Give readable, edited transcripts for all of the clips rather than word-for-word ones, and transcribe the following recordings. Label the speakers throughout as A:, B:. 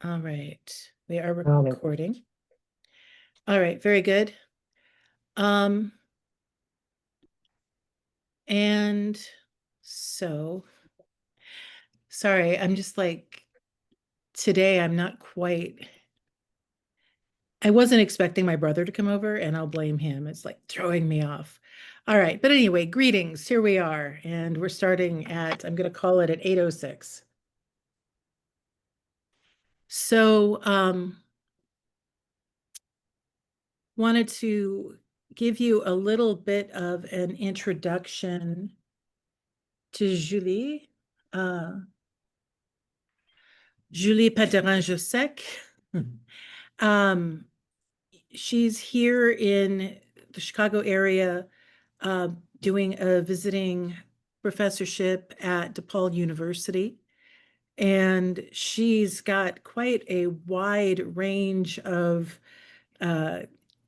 A: All right. We are
B: Got it.
A: recording. All right, very good. Um, and so sorry, I'm just like today I'm not quite I wasn't expecting my brother to come over and I'll blame him. It's like throwing me off. All right, but anyway, greetings. Here we are, and we're starting at I'm gonna call it at 8:06. So, wanted to give you a little bit of an introduction to Julie. Julie Patarin-Jossec. Um, she's here in the Chicago area uh, doing a visiting professorship at DePaul University. And she's got quite a wide range of uh,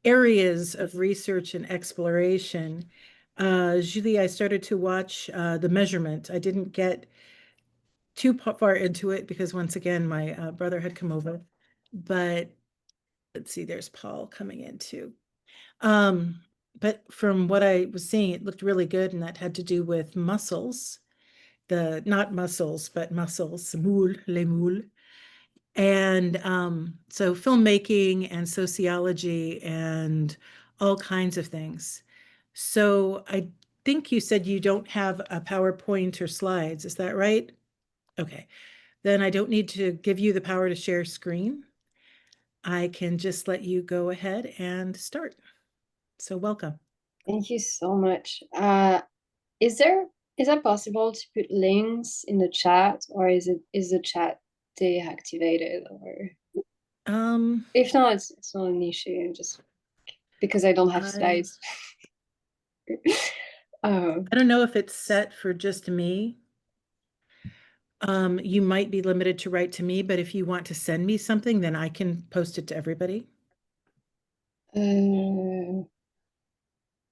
A: areas of research and exploration. Julie, I started to watch The Measurement. I didn't get too far into it because once again, my brother had come over. But let's see, there's Paul coming in too. Um, but from what I was seeing, it looked really good, and that had to do with mussels, the not mussels, but mussels, moules, les moules. And so filmmaking and sociology and all kinds of things. So I think you said you don't have a PowerPoint or slides, is that right? Okay, then I don't need to give you the power to share screen. I can just let you go ahead and start. So welcome.
B: Thank you so much. Is there is that possible to put links in the chat, or is the chat deactivated? Or
A: Um,
B: if not, it's not an issue. Just because I don't have
A: I
B: slides. Oh,
A: I don't know if it's set for just me. You might be limited to write to me, but if you want to send me something, then I can post it to everybody.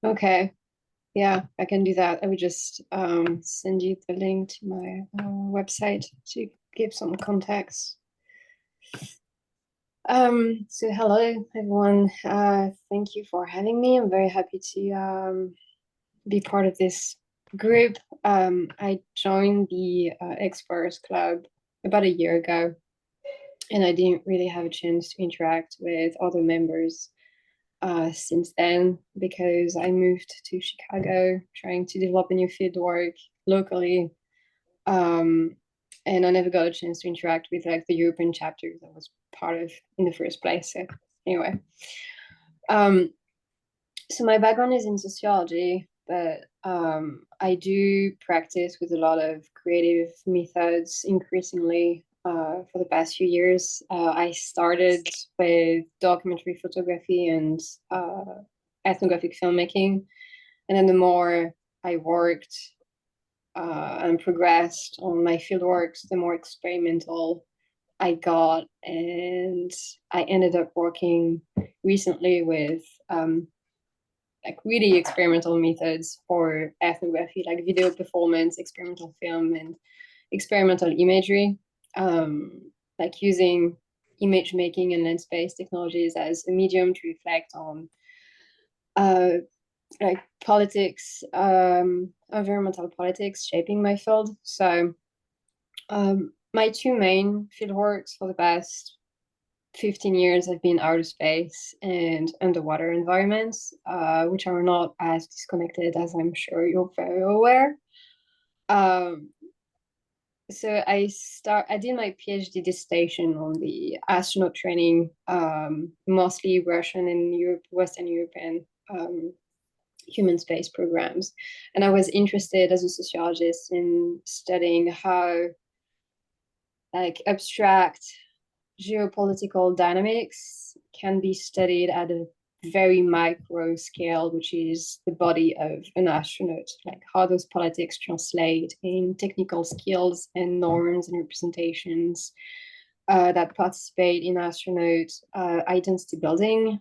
B: okay. Yeah, I can do that. I would just send you the link to my website to give some context. So hello everyone. Thank you for having me. I'm very happy to be part of this group. I joined the Explorers Club about a year ago, and I didn't really have a chance to interact with other members since then because I moved to Chicago trying to develop a new field work locally. Um, and I never got a chance to interact with like the European chapter that I was part of in the first place. So anyway, um, so my background is in sociology, but I do practice with a lot of creative methods increasingly for the past few years. I started with documentary photography and ethnographic filmmaking, and then the more I worked and progressed on my fieldworks, the more experimental I got, and I ended up working recently with like really experimental methods for ethnography, like video performance, experimental film, and experimental imagery, like using image making and lens-based technologies as a medium to reflect on uh, like politics, environmental politics shaping my field. So my two main fieldworks for the past 15 years have been outer space and underwater environments, which are not as disconnected as I'm sure you're very aware. Um, I did my PhD dissertation on the astronaut training, mostly Russian and Western European human space programs. And I was interested as a sociologist in studying how like abstract geopolitical dynamics can be studied at a very micro scale, which is the body of an astronaut, like how those politics translate in technical skills and norms and representations that participate in astronaut identity building.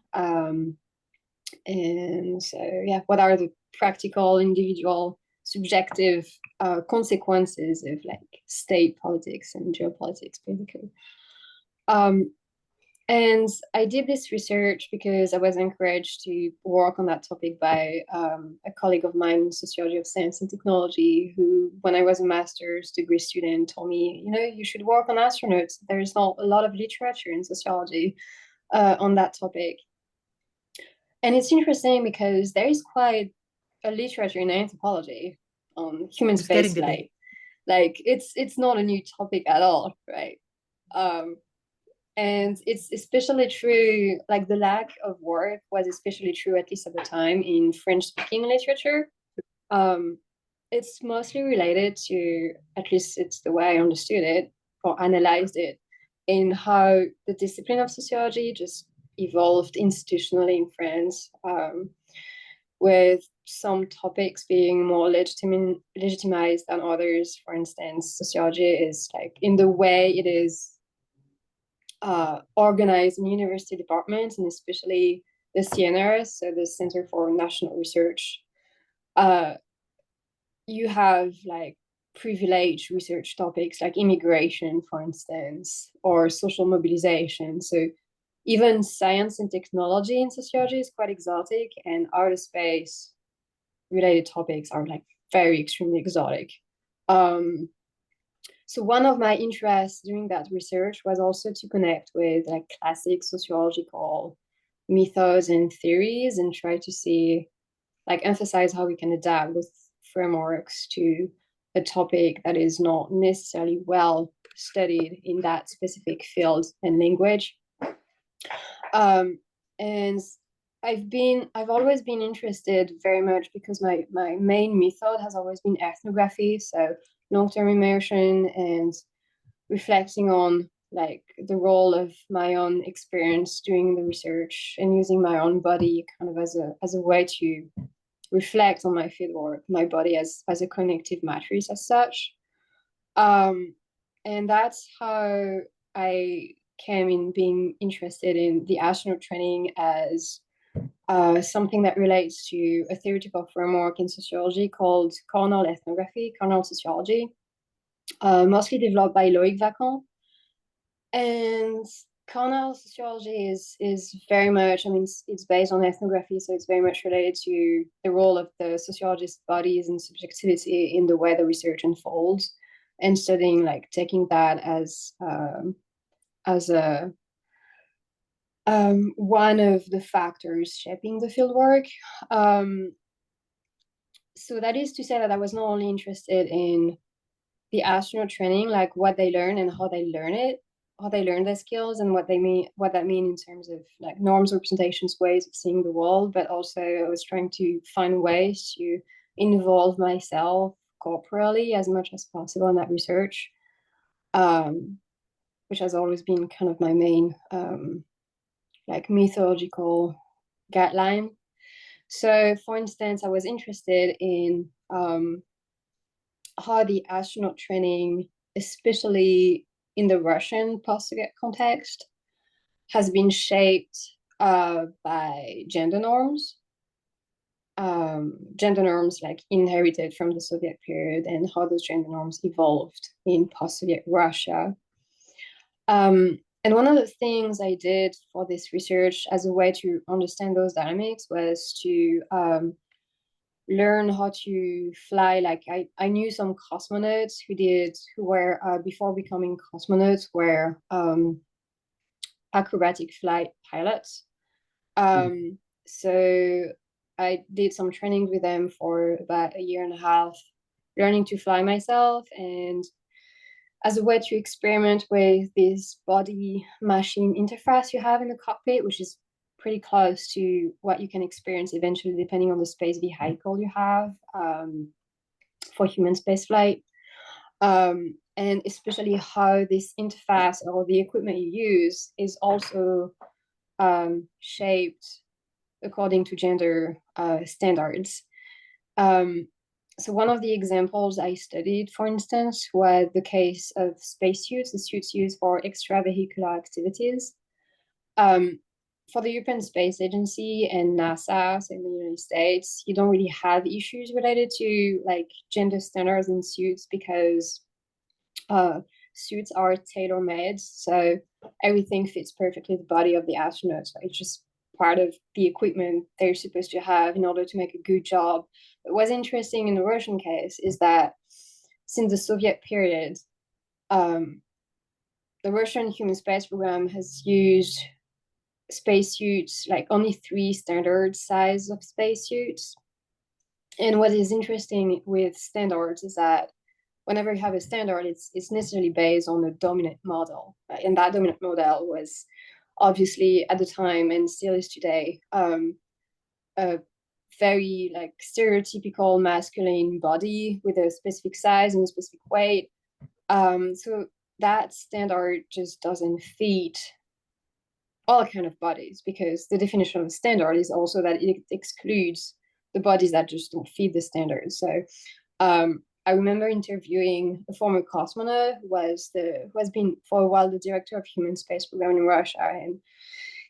B: And so, yeah, what are the practical, individual, subjective consequences of like state politics and geopolitics, basically? Um, and I did this research because I was encouraged to work on that topic by a colleague of mine in sociology of science and technology, who, when I was a master's degree student, told me, you should work on astronauts. There's not a lot of literature in sociology on that topic. And it's interesting because there is quite a literature in anthropology on human
A: It's getting to
B: spaceflight.
A: be.
B: Like it's not a new topic at all, right? Um, and it's especially true, like the lack of work was especially true, at least at the time, in French speaking literature. Um, it's mostly related to, at least it's the way I understood it or analyzed it, in how the discipline of sociology just evolved institutionally in France, with some topics being more legitimized than others. For instance, sociology is like in the way it is organized in university departments, and especially the CNRS, so the Center for National Research. You have like privileged research topics like immigration, for instance, or social mobilization. So even science and technology in sociology is quite exotic, and outer space related topics are like very extremely exotic. Um, so one of my interests during that research was also to connect with like classic sociological methods and theories and try to see, like, emphasize how we can adapt those frameworks to a topic that is not necessarily well studied in that specific field and language. Um, and I've always been interested very much because my main method has always been ethnography, so long-term immersion and reflecting on like the role of my own experience doing the research and using my own body kind of as a way to reflect on my fieldwork, my body as a connective matrix as such. Um, and that's how I came in being interested in the astronaut training as something that relates to a theoretical framework in sociology called cornel ethnography, cornel sociology, mostly developed by Loïc Vacan. And cornel sociology is very much, I mean, it's based on ethnography, so it's very much related to the role of the sociologist bodies and subjectivity in the way the research unfolds, and studying, like, taking that as a one of the factors shaping the fieldwork. So that is to say that I was not only interested in the astronaut training, like what they learn and how they learn it, how they learn their skills and what that mean in terms of like norms, representations, ways of seeing the world. But also I was trying to find ways to involve myself corporally as much as possible in that research, um, which has always been kind of my main like methodological guideline. So for instance, I was interested in how the astronaut training, especially in the Russian post-Soviet context, has been shaped by gender norms like inherited from the Soviet period, and how those gender norms evolved in post-Soviet Russia. And one of the things I did for this research as a way to understand those dynamics was to learn how to fly. Like I knew some cosmonauts who were before becoming cosmonauts were acrobatic flight pilots. So I did some training with them for about a year and a half, learning to fly myself, and as a way to experiment with this body machine interface you have in the cockpit, which is pretty close to what you can experience eventually, depending on the space vehicle you have for human spaceflight. And especially how this interface or the equipment you use is also shaped according to gender standards. So one of the examples I studied, for instance, was the case of spacesuits, the suits used for extravehicular activities. For the European Space Agency and NASA, so in the United States, you don't really have issues related to like gender standards in suits because suits are tailor-made, so everything fits perfectly the body of the astronaut. So it's just part of the equipment they're supposed to have in order to make a good job. But what's interesting in the Russian case is that since the Soviet period, the Russian human space program has used spacesuits, like only 3 standard size of spacesuits. And what is interesting with standards is that whenever you have a standard, it's necessarily based on a dominant model. Right? And that dominant model was obviously at the time and still is today a very like stereotypical masculine body with a specific size and a specific weight. So that standard just doesn't fit all kind of bodies, because the definition of a standard is also that it excludes the bodies that just don't fit the standard. So I remember interviewing a former cosmonaut who has been for a while the director of human space program in Russia, and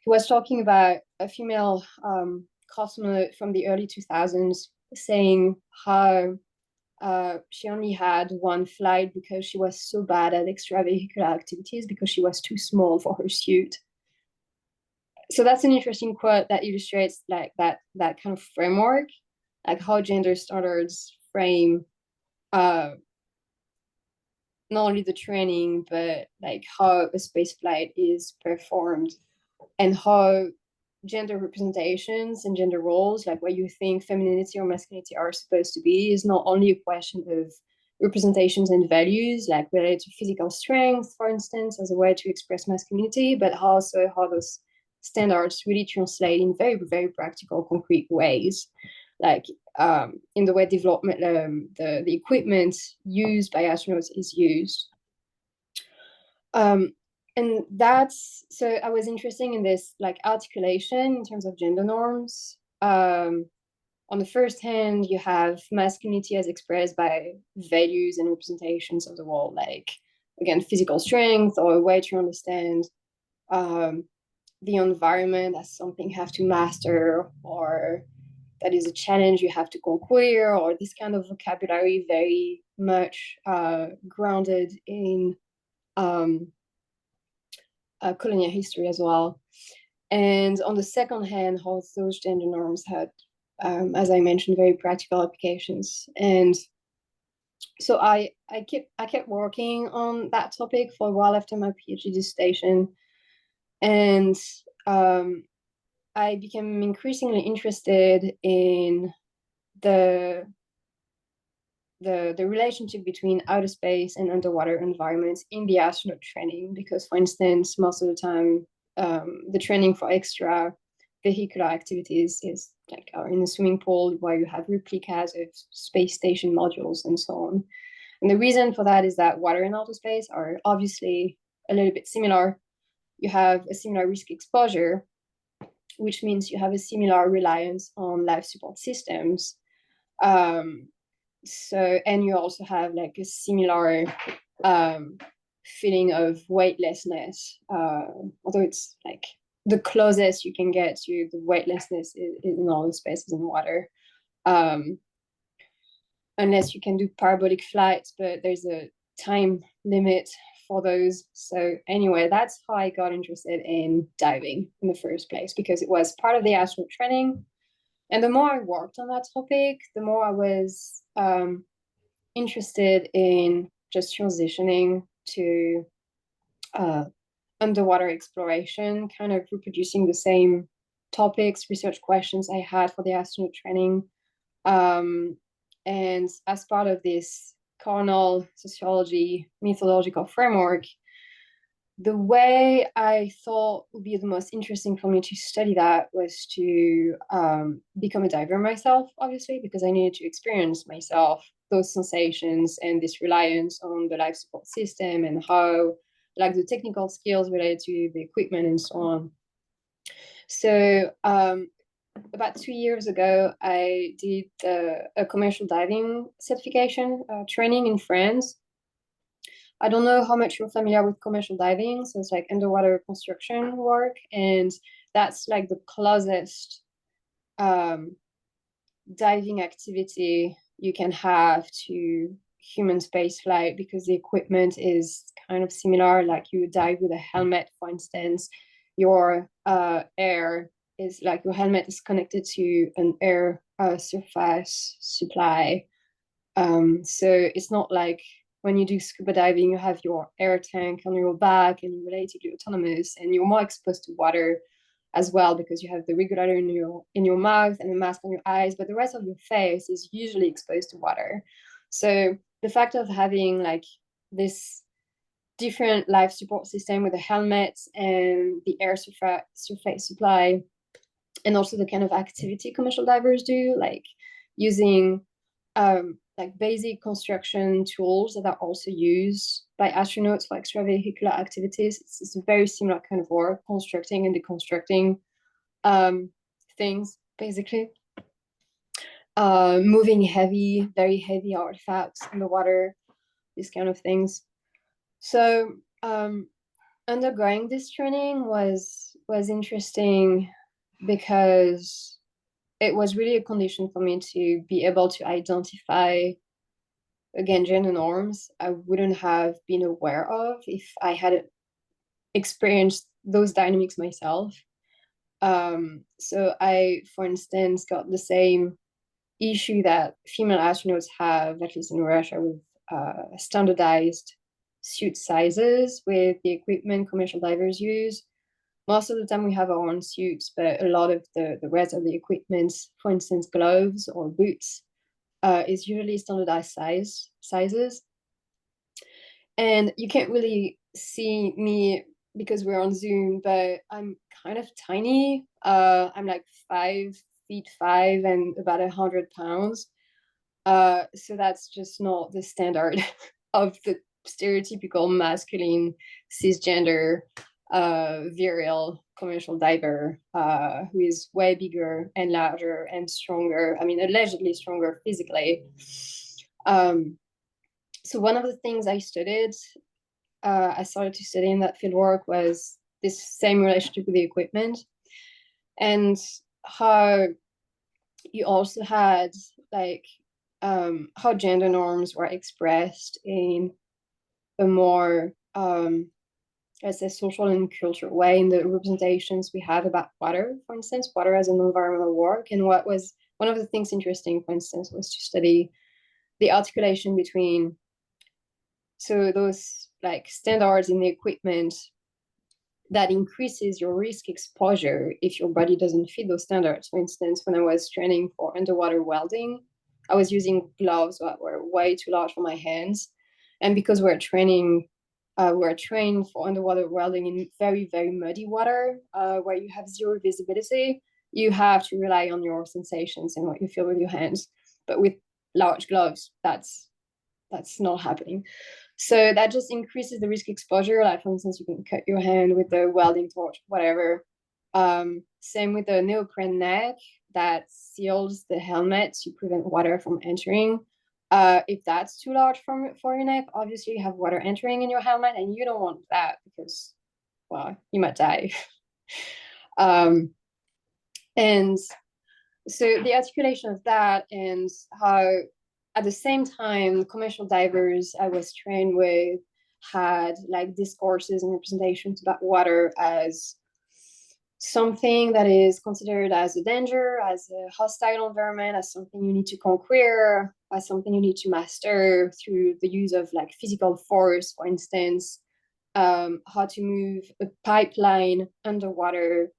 B: he was talking about a female cosmonaut from the early 2000s saying how she only had one flight because she was so bad at extravehicular activities because she was too small for her suit. So that's an interesting quote that illustrates like that kind of framework, like how gender standards frame not only the training, but like how a space flight is performed, and how gender representations and gender roles, like what you think femininity or masculinity are supposed to be, is not only a question of representations and values, like related to physical strength, for instance, as a way to express masculinity, but also how those standards really translate in very, very practical, concrete ways, like in the way development, the equipment used by astronauts is used. And that's, so I was interested in this like articulation in terms of gender norms. On the first hand, you have masculinity as expressed by values and representations of the world, like again, physical strength, or a way to understand the environment as something you have to master, or that is a challenge you have to conquer, or this kind of vocabulary very much grounded in colonial history as well. And on the second hand, how those gender norms had, as I mentioned, very practical applications. And so I kept working on that topic for a while after my PhD dissertation, and I became increasingly interested in the relationship between outer space and underwater environments in the astronaut training, because, for instance, most of the time, the training for extra vehicular activities is like in a swimming pool where you have replicas of space station modules and so on. And the reason for that is that water and outer space are obviously a little bit similar. You have a similar risk exposure, which means you have a similar reliance on life support systems. So, and you also have like a similar feeling of weightlessness, although it's like the closest you can get to the weightlessness is in all the spaces in water, unless you can do parabolic flights, but there's a time limit for those. So anyway, that's how I got interested in diving in the first place, because it was part of the astronaut training. And the more I worked on that topic, the more I was interested in just transitioning to underwater exploration, kind of reproducing the same topics, research questions I had for the astronaut training. And as part of this carnal sociology methodological framework, the way I thought would be the most interesting for me to study that was to become a diver myself, obviously, because I needed to experience myself those sensations and this reliance on the life support system, and how like the technical skills related to the equipment and so on. So about 2 years ago, I did a commercial diving certification training in France. I don't know how much you're familiar with commercial diving, so it's like underwater construction work, and that's like the closest diving activity you can have to human space flight because the equipment is kind of similar. Like you dive with a helmet, for instance, your air is like your helmet is connected to an air surface supply. So it's not like when you do scuba diving, you have your air tank on your back and you're relatively autonomous, and you're more exposed to water as well because you have the regulator in your mouth and a mask on your eyes, but the rest of your face is usually exposed to water. So the fact of having like this different life support system with a helmet and the air surface supply, and also the kind of activity commercial divers do, like using like basic construction tools that are also used by astronauts for extravehicular activities. It's a very similar kind of work, constructing and deconstructing things, basically. Moving very heavy artifacts in the water, these kind of things. So undergoing this training was interesting because it was really a condition for me to be able to identify, again, gender norms I wouldn't have been aware of if I had experienced those dynamics myself. So I, for instance, got the same issue that female astronauts have, at least in Russia, with standardized suit sizes with the equipment commercial divers use. Most of the time we have our own suits, but a lot of the rest of the equipment, for instance, gloves or boots, is usually standardized sizes. And you can't really see me because we're on Zoom, but I'm kind of tiny. I'm like 5'5" and about 100 pounds. So that's just not the standard of the stereotypical masculine cisgender virile commercial diver who is way bigger and larger and stronger. I mean, allegedly stronger physically. So one of the things I started to study in that fieldwork was this same relationship with the equipment, and how you also had like how gender norms were expressed in a more let's say social and cultural way in the representations we have about water, for instance, water as an environmental work. And what was one of the things interesting, for instance, was to study the articulation between those like standards in the equipment that increases your risk exposure if your body doesn't fit those standards. For instance, when I was training for underwater welding, I was using gloves that were way too large for my hands. And because we're trained for underwater welding in very, very muddy water, where you have zero visibility, you have to rely on your sensations and what you feel with your hands. But with large gloves, that's not happening. So that just increases the risk exposure. Like, for instance, you can cut your hand with the welding torch, whatever. Same with the neoprene neck that seals the helmet to prevent water from entering. If that's too large for your neck, obviously you have water entering in your helmet, and you don't want that because, well, you might die. And so the articulation of that, and how at the same time commercial divers I was trained with had like discourses and representations about water as something that is considered as a danger, as a hostile environment, as something you need to conquer, as something you need to master through the use of like physical force, for instance, how to move a pipeline underwater,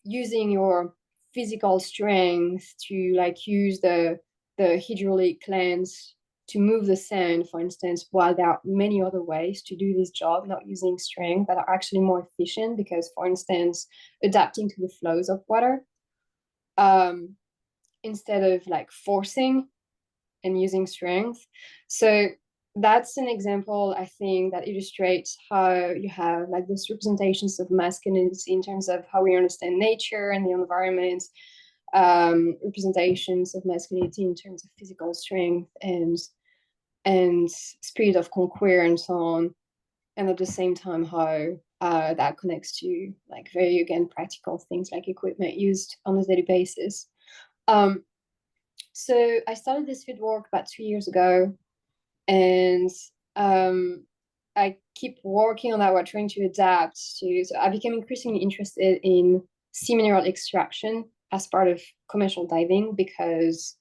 B: using your physical strength to like use the hydraulic lens to move the sand, for instance, while there are many other ways to do this job, not using strength, that are actually more efficient because, for instance, adapting to the flows of water instead of like forcing and using strength. So that's an example, I think, that illustrates how you have like those representations of masculinity in terms of how we understand nature and the environment, representations of masculinity in terms of physical strength and spirit of conquer and so on, and at the same time how that connects to like very, again, practical things like equipment used on a daily basis. So I started this field work about 2 years ago, And I keep working on that. We're trying to adapt to. So I became increasingly interested in sea mineral extraction as part of commercial diving because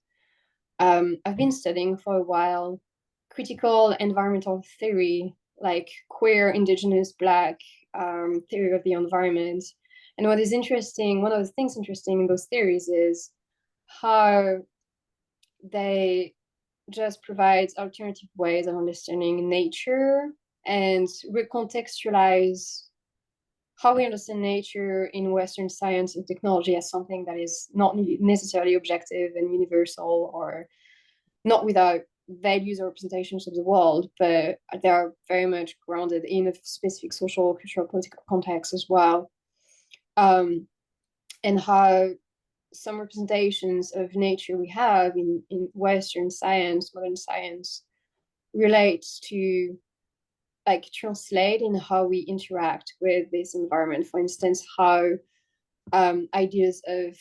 B: I've been studying for a while critical environmental theory, like queer, indigenous, Black theory of the environment. And what is interesting, one of the things interesting in those theories is how they just provide alternative ways of understanding nature and recontextualize how we understand nature in Western science and technology as something that is not necessarily objective and universal, or not without values or representations of the world, but they are very much grounded in a specific social, cultural, political context as well. And how some representations of nature we have in Western science, modern science, relates to like translate in how we interact with this environment. For instance, how ideas of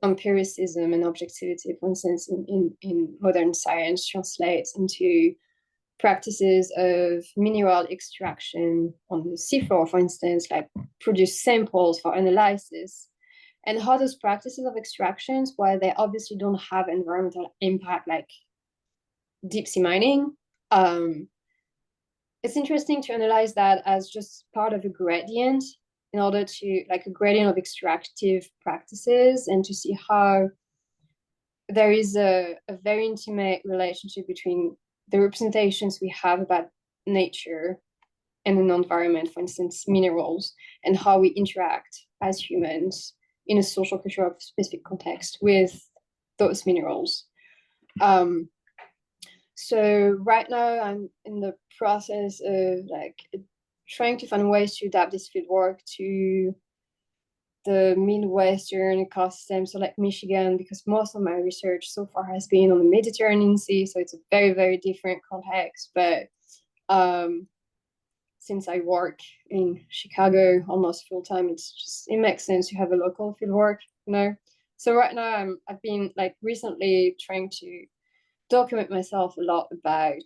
B: empiricism and objectivity, for instance, in modern science, translates into practices of mineral extraction on the seafloor, for instance, like produce samples for analysis, and how those practices of extractions, while they obviously don't have environmental impact like deep sea mining, it's interesting to analyze that as just part of a gradient in order to like a gradient of extractive practices, and to see how there is a very intimate relationship between the representations we have about nature and an environment, for instance, minerals, and how we interact as humans in a social cultural specific context with those minerals. So right now I'm in the process of like trying to find ways to adapt this fieldwork to the Midwestern ecosystem, so like Michigan, because most of my research so far has been on the Mediterranean Sea, so it's a very, very different context. But since I work in Chicago almost full time, it makes sense to have a local fieldwork, you know. So right now I've been like recently trying to document myself a lot about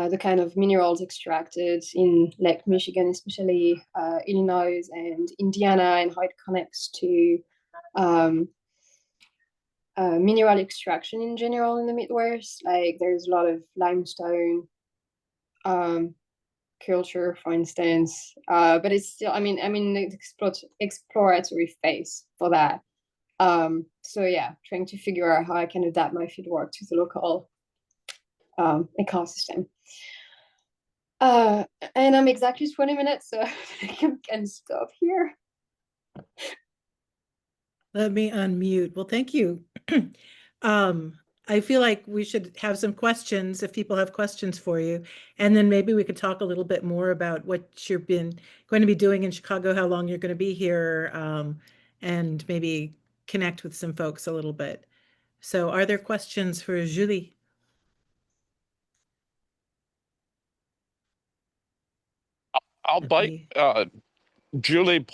B: the kind of minerals extracted in Lake Michigan, especially Illinois and Indiana, and how it connects to mineral extraction in general in the Midwest. Like there's a lot of limestone culture, for instance, but it's still, I mean, the exploratory phase for that. So yeah, trying to figure out how I can adapt my fieldwork to the local ecosystem. And I'm exactly 20 minutes, so I can stop here.
A: Let me unmute. Well, thank you. I feel like we should have some questions if people have questions for you. And then maybe we could talk a little bit more about what you've been going to be doing in Chicago, how long you're going to be here, and maybe connect with some folks a little bit. So are there questions for Julie?
C: I'll
A: Let
C: bite.
A: me-
C: Julie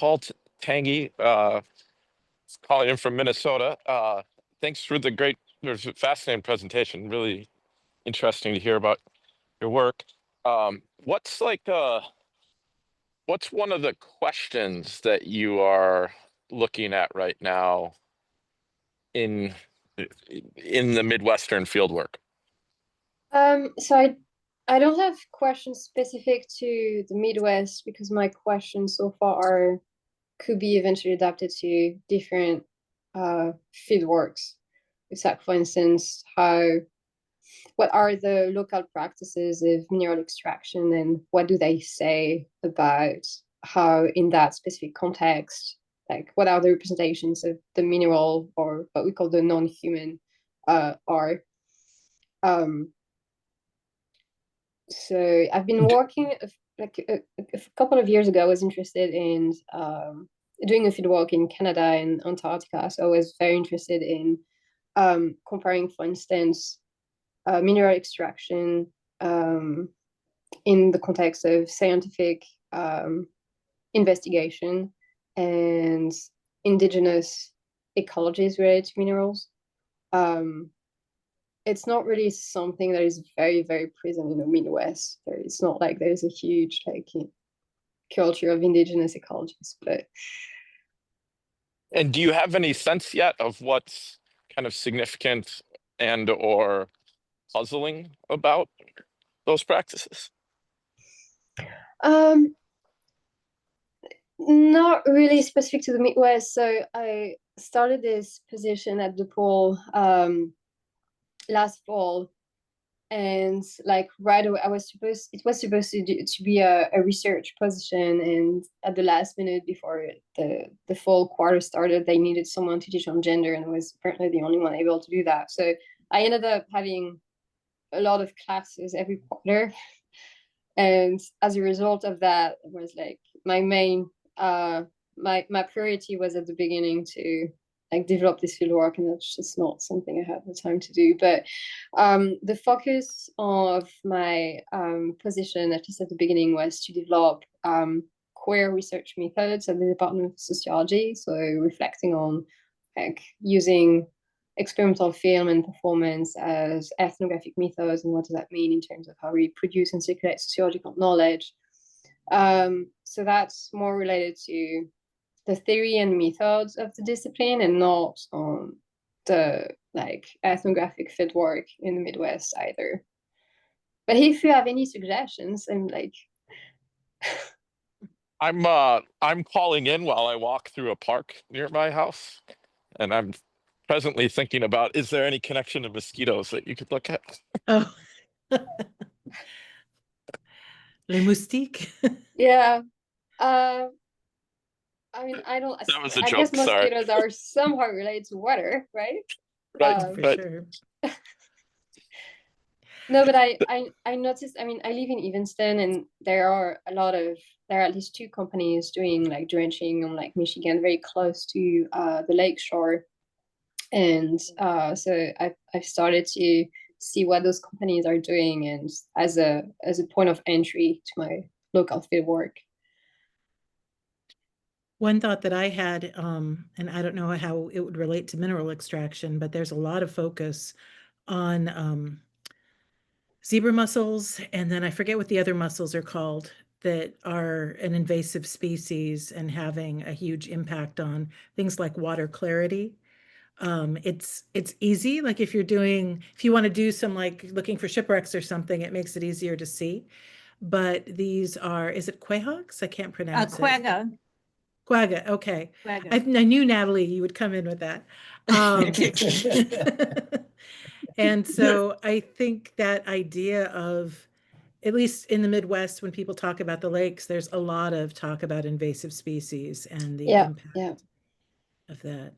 C: Tangy, calling in from Minnesota. Thanks for the great, fascinating presentation. Really interesting to hear about your work. What's one of the questions that you are looking at right now in in the Midwestern fieldwork?
B: So I don't have questions specific to the Midwest because my questions so far could be eventually adapted to different field works. It's like, for instance, what are the local practices of mineral extraction, and what do they say about how in that specific context, like what are the representations of the mineral, or what we call the non-human are. So I've been working like a couple of years ago. I was interested in doing a field work in Canada and Antarctica. So I was very interested in comparing, for instance, mineral extraction in the context of scientific investigation and indigenous ecologies related to minerals. it's not really something that is very, very present in the Midwest. It's not like there's a huge like culture of indigenous ecologists, but
C: And do you have any sense yet of what's kind of significant and or puzzling about those practices?
B: um, not really specific to the Midwest. So I started this position at DePaul last fall, and like right away it was supposed to be a research position, and at the last minute before the fall quarter started, they needed someone to teach on gender, and I was apparently the only one able to do that. So I ended up having a lot of classes every quarter, and as a result of that, it was like my main my priority was at the beginning to like develop this field work, and that's just not something I had the time to do. But the focus of my position, at least at the beginning, was to develop queer research methods at the Department of Sociology. So reflecting on like using experimental film and performance as ethnographic methods, and what does that mean in terms of how we produce and circulate sociological knowledge. So that's more related to the theory and methods of the discipline, and not on the like ethnographic field work in the Midwest either. But if you have any suggestions, I'm like,
C: I'm calling in while I walk through a park near my house, and I'm presently thinking about, is there any connection to mosquitoes that you could look at?
A: Oh. Les moustiques.
B: yeah. Uh, I mean, I don't.
C: That was a
B: I guess
C: joke, sorry.
B: mosquitoes are somehow related to water, right?
C: Right,
A: For
C: right.
A: sure.
B: No, but I noticed. I mean, I live in Evanston, and there are at least two companies doing like drenching on like Michigan, very close to the lake shore, and so I've started to see what those companies are doing, and as a point of entry to my local field work.
A: One thought that I had, and I don't know how it would relate to mineral extraction, but there's a lot of focus on zebra mussels, and then I forget what the other mussels are called, that are an invasive species and having a huge impact on things like water clarity. It's easy, like if you want to do some like looking for shipwrecks or something, it makes it easier to see. But these are, is it quahawks? I can't pronounce it.
D: Quagga.
A: Quagga, okay.
D: Quagga.
A: I knew Natalie, you would come in with that. And so I think that idea of, at least in the Midwest, when people talk about the lakes, there's a lot of talk about invasive species and the
B: Yeah,
A: impact
B: yeah.
A: of that.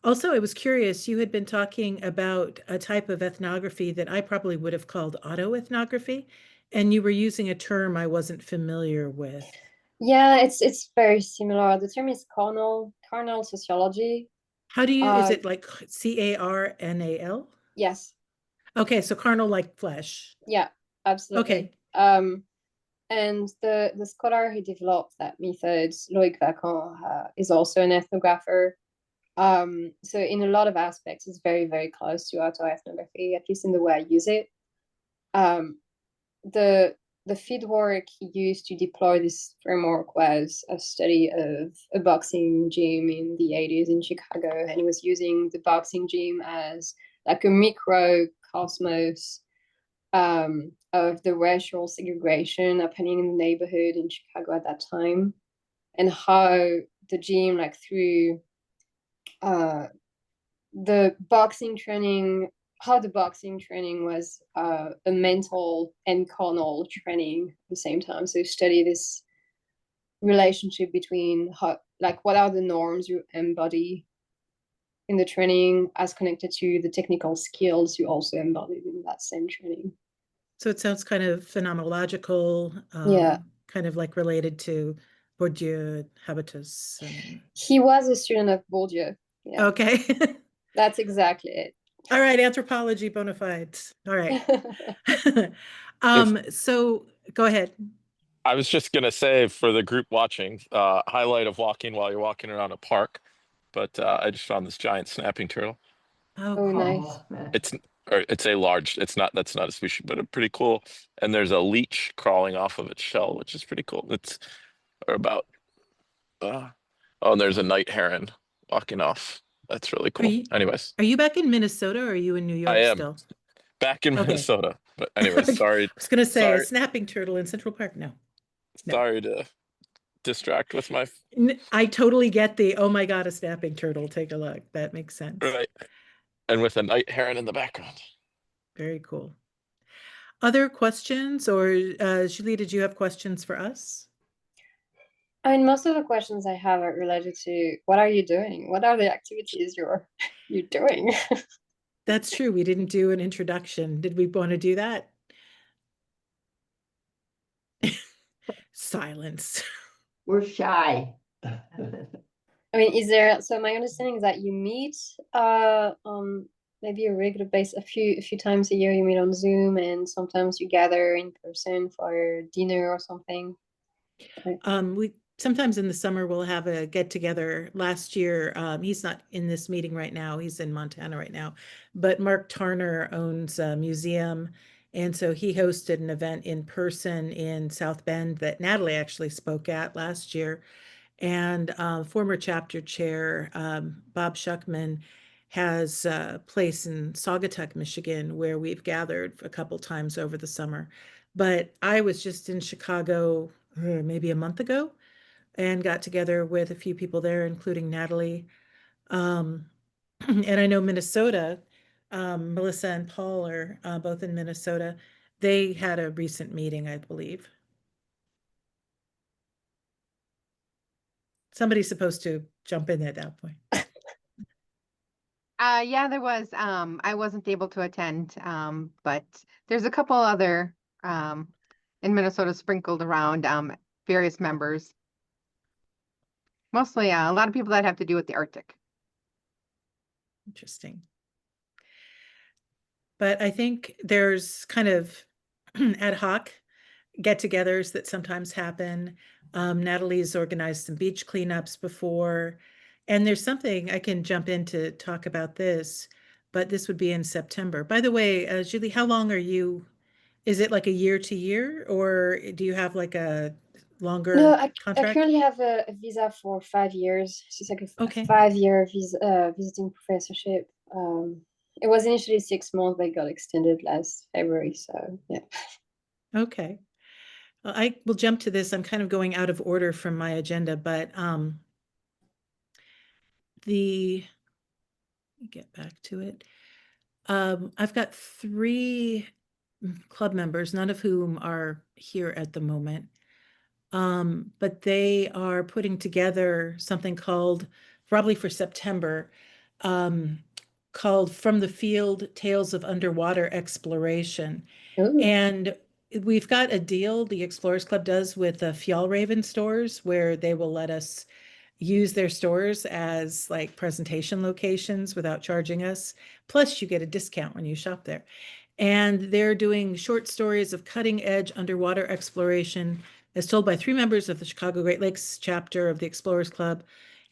A: Also, I was curious, you had been talking about a type of ethnography that I probably would have called autoethnography, and you were using a term I wasn't familiar with.
B: Yeah, it's very similar. The term is carnal sociology.
A: How do you, is
B: Uh,
A: it like CARNAL?
B: yes,
A: Okay, so carnal like flesh.
B: yeah, absolutely.
A: Okay.
B: And the scholar who developed that method, Loïc Vacan, is also an ethnographer. So in a lot of aspects, it's very, very close to autoethnography, at least in the way I use it. The field work he used to deploy this framework was a study of a boxing gym in the 80s in Chicago, and he was using the boxing gym as like a microcosmos of the racial segregation happening in the neighborhood in Chicago at that time, and how the gym, like through the boxing training, how the boxing training was a mental and carnal training at the same time. So you study this relationship between how, like, what are the norms you embody in the training as connected to the technical skills you also embodied in that same training.
A: So it sounds kind of phenomenological,
B: Yeah.
A: kind of like related to Bourdieu, habitus.
B: He was a student of Bourdieu. Yeah.
A: Okay.
B: That's exactly it.
A: All right, anthropology bona fides. All right.
C: If
A: So go ahead.
C: I was just gonna say for the group watching, highlight of walking while you're walking around a park, but I just found this giant snapping turtle.
A: Oh,
B: Oh,
A: cool.
B: nice.
C: It's or it's a large, that's not a species, but a pretty cool. And there's a leech crawling off of its shell, which is pretty cool. It's or about, uh, oh, and there's a night heron walking off. That's really
A: Are
C: cool.
A: you,
C: Anyways,
A: are you back in Minnesota or are you in New
C: I
A: York
C: am
A: still?
C: back in
A: Okay.
C: Minnesota. But anyways,
A: I
C: sorry,
A: was gonna say a
C: sorry,
A: snapping turtle in Central Park. No, no.
C: sorry to distract with my
A: I totally get the, oh my God, a snapping turtle. Take a look. That makes sense.
C: right, and with a night heron in the background.
A: Very cool. Other questions or Julie, did you have questions for us?
B: I mean, most of the questions I have are related to what are you doing? What are the activities you're doing?
A: That's true. We didn't do an introduction. Did we want to do that? Silence.
D: We're shy.
B: I mean, is there, so my understanding is that you meet on maybe a regular basis, a few times a year you meet on Zoom, and sometimes you gather in person for dinner or something. Right.
A: We sometimes in the summer we'll have a get together. Last year, he's not in this meeting right now. He's in Montana right now, but Mark Tarner owns a museum. And so he hosted an event in person in South Bend that Natalie actually spoke at last year. And former chapter chair Bob Shuckman has a place in Saugatuck, Michigan, where we've gathered a couple times over the summer. But I was just in Chicago maybe a month ago and got together with a few people there, including Natalie. Um, and I know Minnesota, Melissa and Paul are both in Minnesota. They had a recent meeting, I believe. Somebody's supposed to jump in at that point.
E: Yeah, there was. I wasn't able to attend, but there's a couple other in Minnesota sprinkled around, various members. Mostly a lot of people that have to do with the Arctic.
A: Interesting. But I think there's kind of ad hoc get-togethers that sometimes happen. Natalie's organized some beach cleanups before, and there's something I can jump in to talk about this, but this would be in September. By the way, Julie, how long are you? Is it like a year to year, or do you have like a
B: No,
A: longer
B: I
A: contract?
B: currently have a visa for 5 years. It's like a
A: Okay.
B: 5-year visiting professorship. It was initially 6 months, but it got extended last February. So yeah.
A: Okay. Well, I will jump to this. I'm kind of going out of order from my agenda, but let me get back to it. I've got 3 club members, none of whom are here at the moment. But they are putting together something called, probably for September, called From the Field: Tales of Underwater Exploration.
B: Ooh.
A: And we've got a deal the Explorers Club does with the Fjallraven stores where they will let us use their stores as like presentation locations without charging us. Plus, you get a discount when you shop there. And they're doing short stories of cutting edge underwater exploration as told by 3 members of the Chicago Great Lakes chapter of the Explorers Club.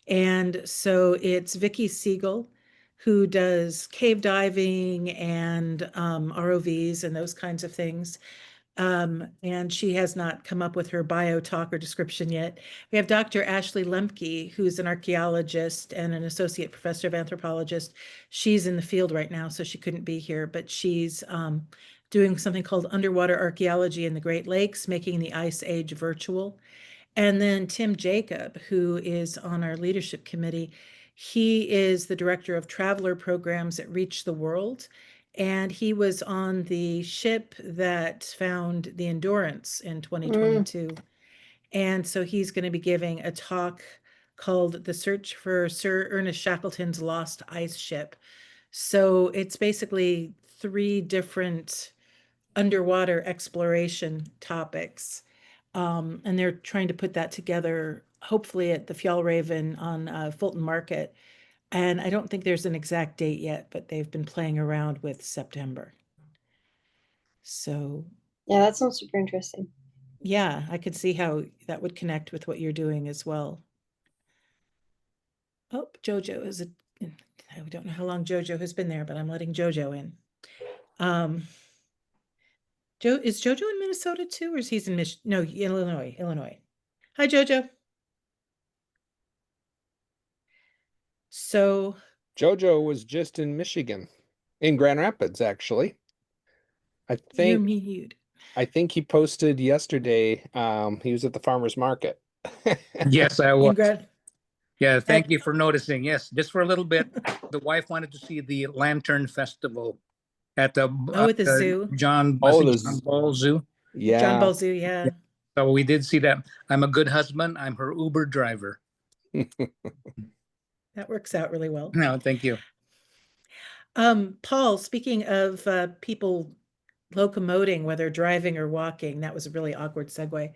A: And so it's Vicky Siegel, who does cave diving and ROVs and those kinds of things. And she has not come up with her bio talk or description yet. We have Dr. Ashley Lemke, who's an archaeologist and an associate professor of anthropologist. She's in the field right now, so she couldn't be here, but she's doing something called underwater archaeology in the Great Lakes, making the Ice Age virtual. And then Tim Jacob, who is on our leadership committee, he is the director of traveler programs at Reach the World. And he was on the ship that found the Endurance in 2022. And so he's going to be giving a talk called The Search for Sir Ernest Shackleton's Lost Ice Ship. So it's basically 3 different underwater exploration topics. And they're trying to put that together, hopefully at the Fjallraven on Fulton Market. And I don't think there's an exact date yet, but they've been playing around with September. So
B: Yeah, that sounds super interesting.
A: yeah, I could see how that would connect with what you're doing as well. Oh, Jojo is I don't know how long Jojo has been there, but I'm letting Jojo in. Um, is Jojo in Minnesota too, or is he's in no, Illinois, Illinois. Hi, Jojo. So
F: Jojo was just in Michigan, in Grand Rapids, actually. I
A: you're
F: think
A: mute.
F: I think he posted yesterday. He was at the farmer's market.
G: Yes, I was.
A: In Grand,
G: Yeah, thank
A: at,
G: you for noticing. Yes, just for a little bit. The wife wanted to see the Lantern Festival at the
A: at the zoo.
G: John,
F: Oh,
G: John Ball Zoo.
A: John
F: Yeah.
A: Ball Zoo, yeah.
G: So we did see that. I'm a good husband. I'm her Uber driver.
A: That works out really well.
G: No, thank you.
A: Paul, speaking of people locomoting, whether driving or walking, that was a really awkward segue.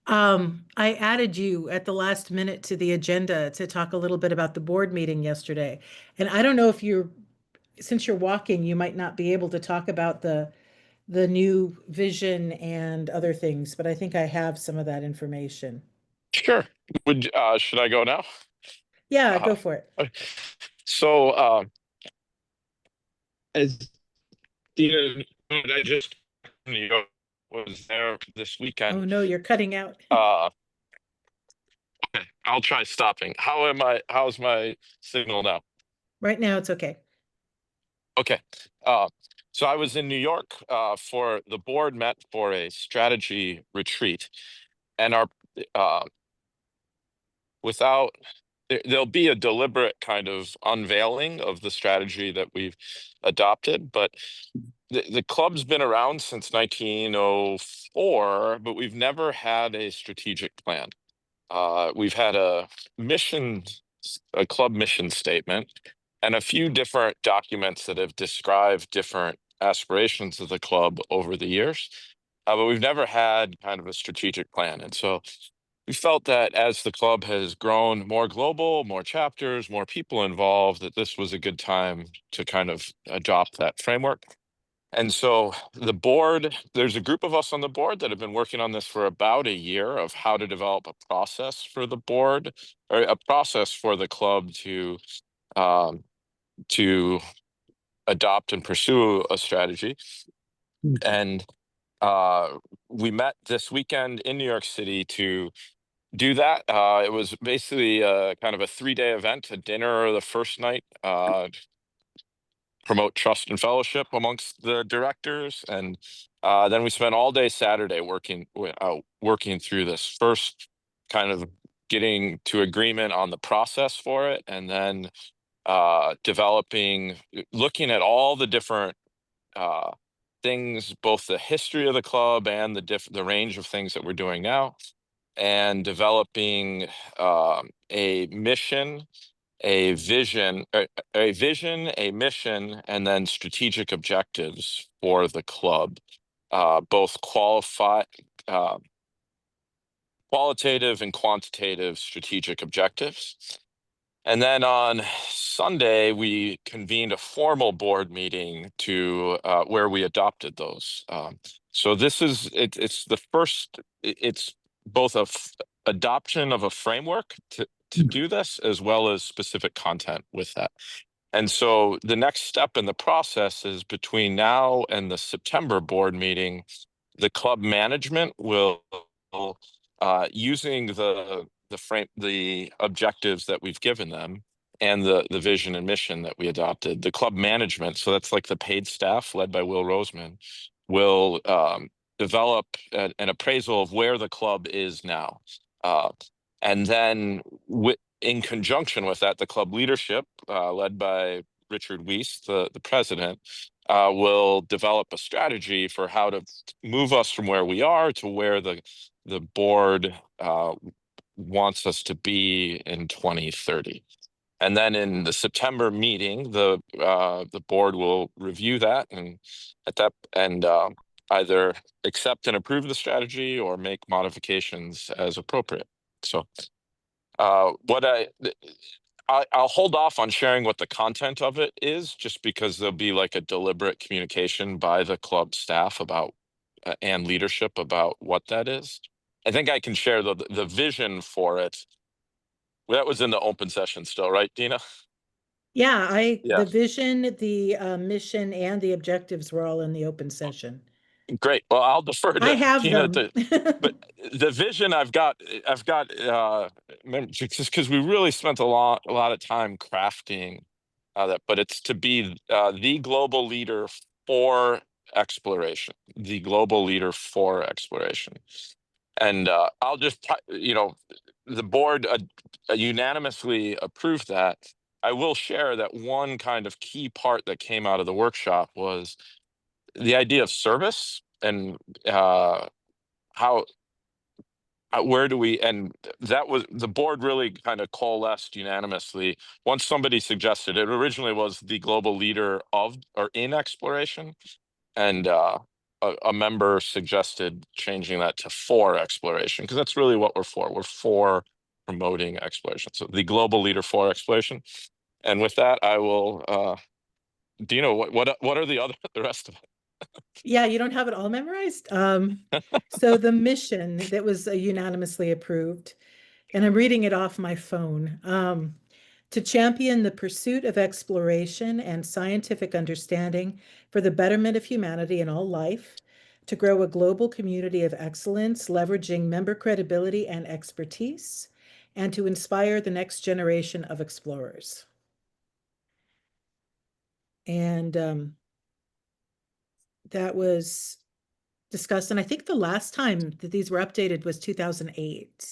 A: I added you at the last minute to the agenda to talk a little bit about the board meeting yesterday. And I don't know if since you're walking, you might not be able to talk about the new vision and other things, but I think I have some of that information.
C: Sure. Should I go now?
A: Yeah, go for it.
C: So, as Dina, I just was there this weekend.
A: Oh no, you're cutting out.
C: Okay, I'll try stopping. How's my signal now?
A: Right now it's okay.
C: Okay. So I was in New York for the board met for a strategy retreat, and there'll be a deliberate kind of unveiling of the strategy that we've adopted, but the club's been around since 1904, but we've never had a strategic plan. We've had a club mission statement, and a few different documents that have described different aspirations of the club over the years. But we've never had kind of a strategic plan. And so we felt that as the club has grown more global, more chapters, more people involved, that this was a good time to kind of adopt that framework. And so there's a group of us on the board that have been working on this for about a year of how to develop a process for the board, or a process for the club to adopt and pursue a strategy. And we met this weekend in New York City to do that. It was basically kind of a 3-day event, a dinner the first night, promote trust and fellowship amongst the directors, and then we spent all day Saturday working through this, first kind of getting to agreement on the process for it, and then looking at all the different things, both the history of the club and the range of things that we're doing now, and developing a mission, a vision, a mission, and then strategic objectives for the club, both qualitative and quantitative strategic objectives. And then on Sunday, we convened a formal board meeting where we adopted those. So it's the first. It's both adoption of a framework to do this, as well as specific content with that. And so the next step in the process is, between now and the September board meeting, the club management will, using the objectives that we've given them and the vision and mission that we adopted, the club management, so that's like the paid staff led by Will Roseman, will develop an appraisal of where the club is now. And then in conjunction with that, the club leadership, led by Richard Weiss, the president, will develop a strategy for how to move us from where we are to where the board wants us to be in 2030. And then in the September meeting, the board will review that, and either accept and approve the strategy or make modifications as appropriate. So I'll hold off on sharing what the content of it is, just because there'll be like a deliberate communication by the club staff about and leadership about what that is. I think I can share the vision for it. That was in the open session still, right, Dina?
A: Yeah,
C: Yeah.
A: the vision, the mission, and the objectives were all in the open session.
C: Great. Well, I'll defer
A: I
C: to
A: have
C: Tina
A: them.
C: but the vision I've got, just because we really spent a lot of time crafting that, but it's to be the global leader for exploration, the global leader for exploration. And I'll just, the board unanimously approved that. I will share that one kind of key part that came out of the workshop was the idea of service and how where do we, and that was the board really kind of coalesced unanimously once somebody suggested it. Originally was the global leader of or in exploration, and a member suggested changing that to for exploration, because that's really what we're for promoting exploration, so the global leader for exploration. And with that, I will Dina, what are the rest of it?
A: Yeah, you don't have it all memorized. So the mission that was unanimously approved, and I'm reading it off my phone, to champion the pursuit of exploration and scientific understanding for the betterment of humanity and all life, to grow a global community of excellence, leveraging member credibility and expertise, and to inspire the next generation of explorers. And that was discussed, and I think the last time that these were updated was 2008.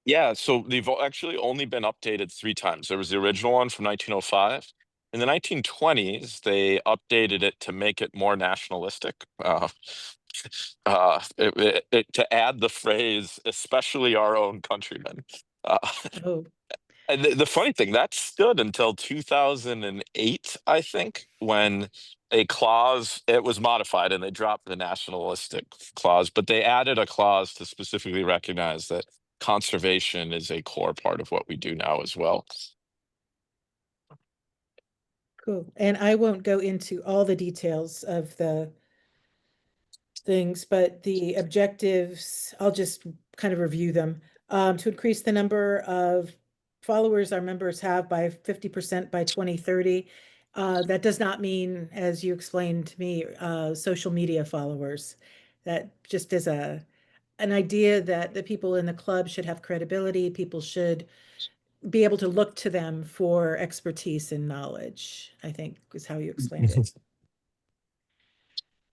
C: Yeah, so they've actually only been updated 3 times. There was the original one from 1905. In the 1920s, they updated it to make it more nationalistic, to add the phrase, especially our own countrymen. Uh,
A: Oh,
C: and the funny thing, that stood until 2008, I think, when a clause, it was modified and they dropped the nationalistic clause, but they added a clause to specifically recognize that conservation is a core part of what we do now as well.
A: cool. And I won't go into all the details of the things, but the objectives, I'll just kind of review them. To increase the number of followers our members have by 50% by 2030. That does not mean, as you explained to me, social media followers. That just is an idea that the people in the club should have credibility. People should be able to look to them for expertise and knowledge, I think is how you explained it.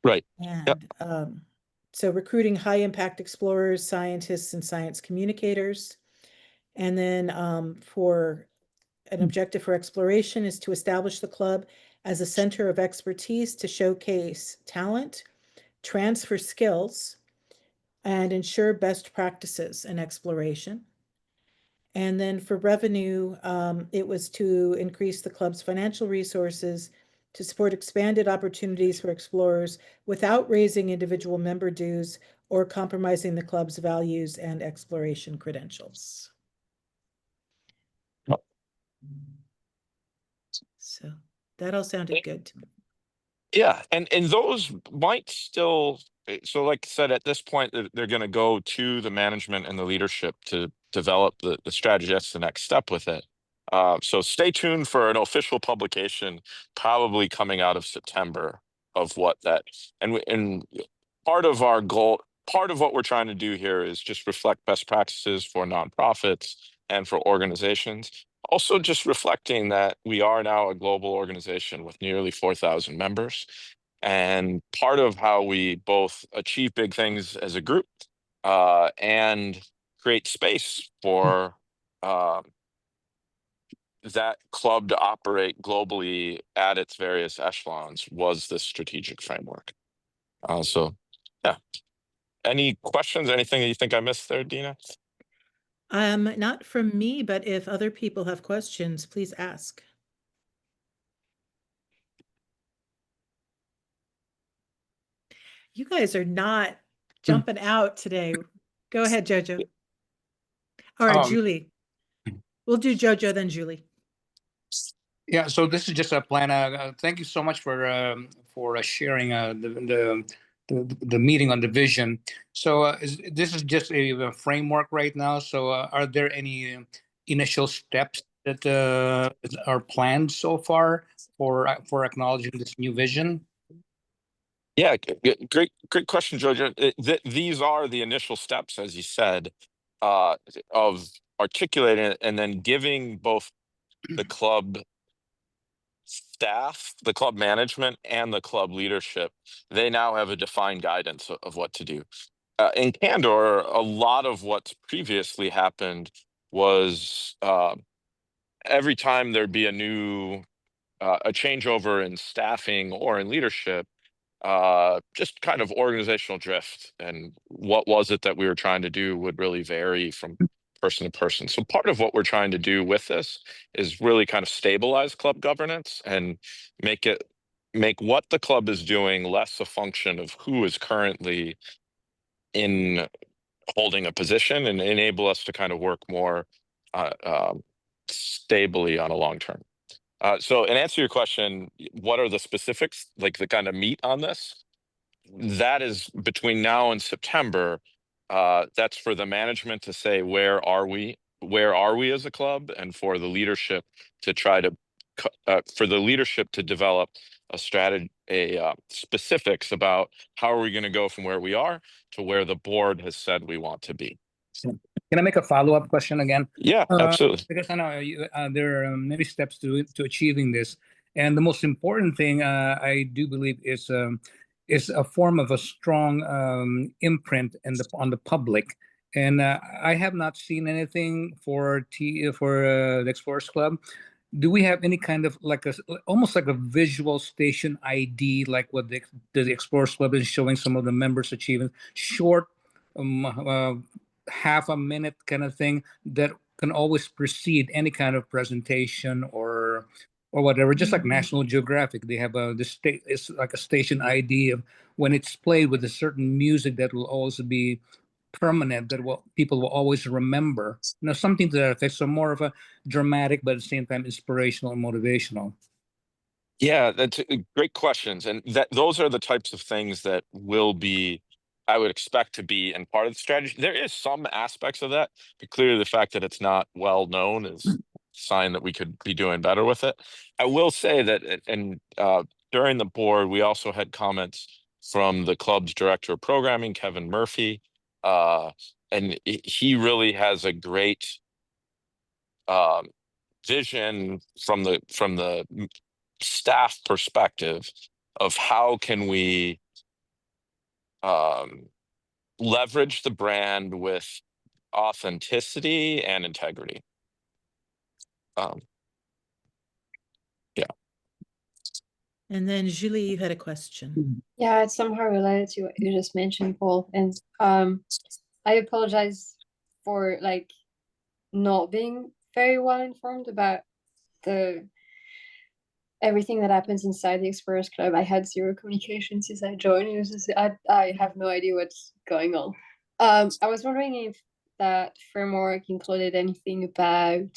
C: Right. Yep.
A: And so recruiting high impact explorers, scientists, and science communicators. And then for an objective for exploration is to establish the club as a center of expertise to showcase talent, transfer skills, and ensure best practices in exploration. And then for revenue, it was to increase the club's financial resources to support expanded opportunities for explorers without raising individual member dues or compromising the club's values and exploration credentials.
C: Yep.
A: So that all sounded good to me.
C: Yeah, and those might still, so like I said, at this point, they're going to go to the management and the leadership to develop the strategy. That's the next step with it. So stay tuned for an official publication, probably coming out of September, of what that, and part of our goal, part of what we're trying to do here is just reflect best practices for nonprofits and for organizations. Also, just reflecting that we are now a global organization with nearly 4,000 members. And part of how we both achieve big things as a group and create space for that club to operate globally at its various echelons was this strategic framework. So, yeah. Any questions? Anything that you think I missed there, Dina?
A: Not from me, but if other people have questions, please ask. You guys are not jumping out today. Go ahead, Jojo. Or Julie. We'll do Jojo, then Julie.
G: Yeah, so this is just a plan. Thank you so much for sharing the meeting on the vision. So this is just a framework right now. So are there any initial steps that are planned so far for acknowledging this new vision?
C: Yeah, great question, Georgia. These are the initial steps, as you said, of articulating it and then giving both the club staff, the club management, and the club leadership. They now have a defined guidance of what to do. In candor, a lot of what's previously happened was every time there'd be a changeover in staffing or in leadership, just kind of organizational drift and what was it that we were trying to do would really vary from person to person. So part of what we're trying to do with this is really kind of stabilize club governance and make what the club is doing less a function of who is currently in holding a position and enable us to kind of work more stably on a long term. So in answer to your question, what are the specifics, like the kind of meat on this? That is between now and September. That's for the management to say, where are we as a club, and for the leadership to try to develop a strategy, specifics about how are we going to go from where we are to where the board has said we want to be.
G: Can I make a follow-up question again?
C: Yeah, absolutely.
G: Because I know there are many steps to achieving this, and the most important thing I do believe is a form of a strong imprint on the public. And I have not seen anything for the Explorers Club. Do we have any kind of almost like a visual station ID, like what the Explorers Club is showing some of the members achieving short, half a minute kind of thing that can always precede any kind of presentation or whatever, just like National Geographic. They have it's like a station ID of when it's played with a certain music that will also be permanent, that people will always remember. Something to that effect. So more of a dramatic, but at the same time inspirational and motivational.
C: Yeah, that's great questions, and those are the types of things that I would expect to be in part of the strategy. There is some aspects of that, but clearly the fact that it's not well known is a sign that we could be doing better with it. I will say that, and during the board, we also had comments from the club's director of programming, Kevin Murphy, and he really has a great vision from the staff perspective of how can we leverage the brand with authenticity and integrity. Yeah.
A: And then Julie, you had a question.
B: Yeah, it's somehow related to what you just mentioned, Paul. And I apologize for not being very well informed about everything that happens inside the Explorers Club. I had zero communication since I joined. It was just, I have no idea what's going on. I was wondering if that framework included anything about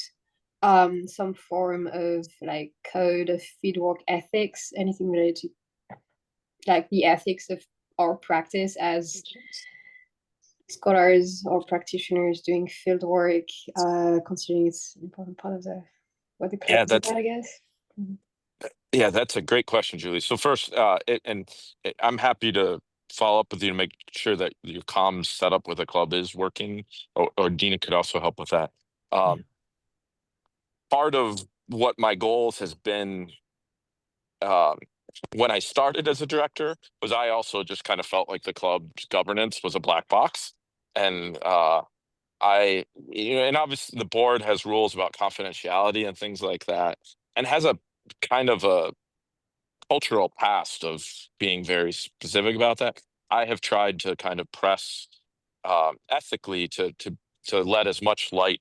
B: some form of code of fieldwork ethics, anything related to the ethics of our practice as scholars or practitioners doing field work, considering it's an important part of what the club is about, I guess.
C: Yeah, that's a great question, Julie. So first, I'm happy to follow up with you to make sure that your comms setup with the club is working, or Dina could also help with that. Part of what my goals has been when I started as a director was I also just kind of felt like the club's governance was a black box. And and obviously the board has rules about confidentiality and things like that, and has a kind of a cultural past of being very specific about that. I have tried to kind of press ethically to let as much light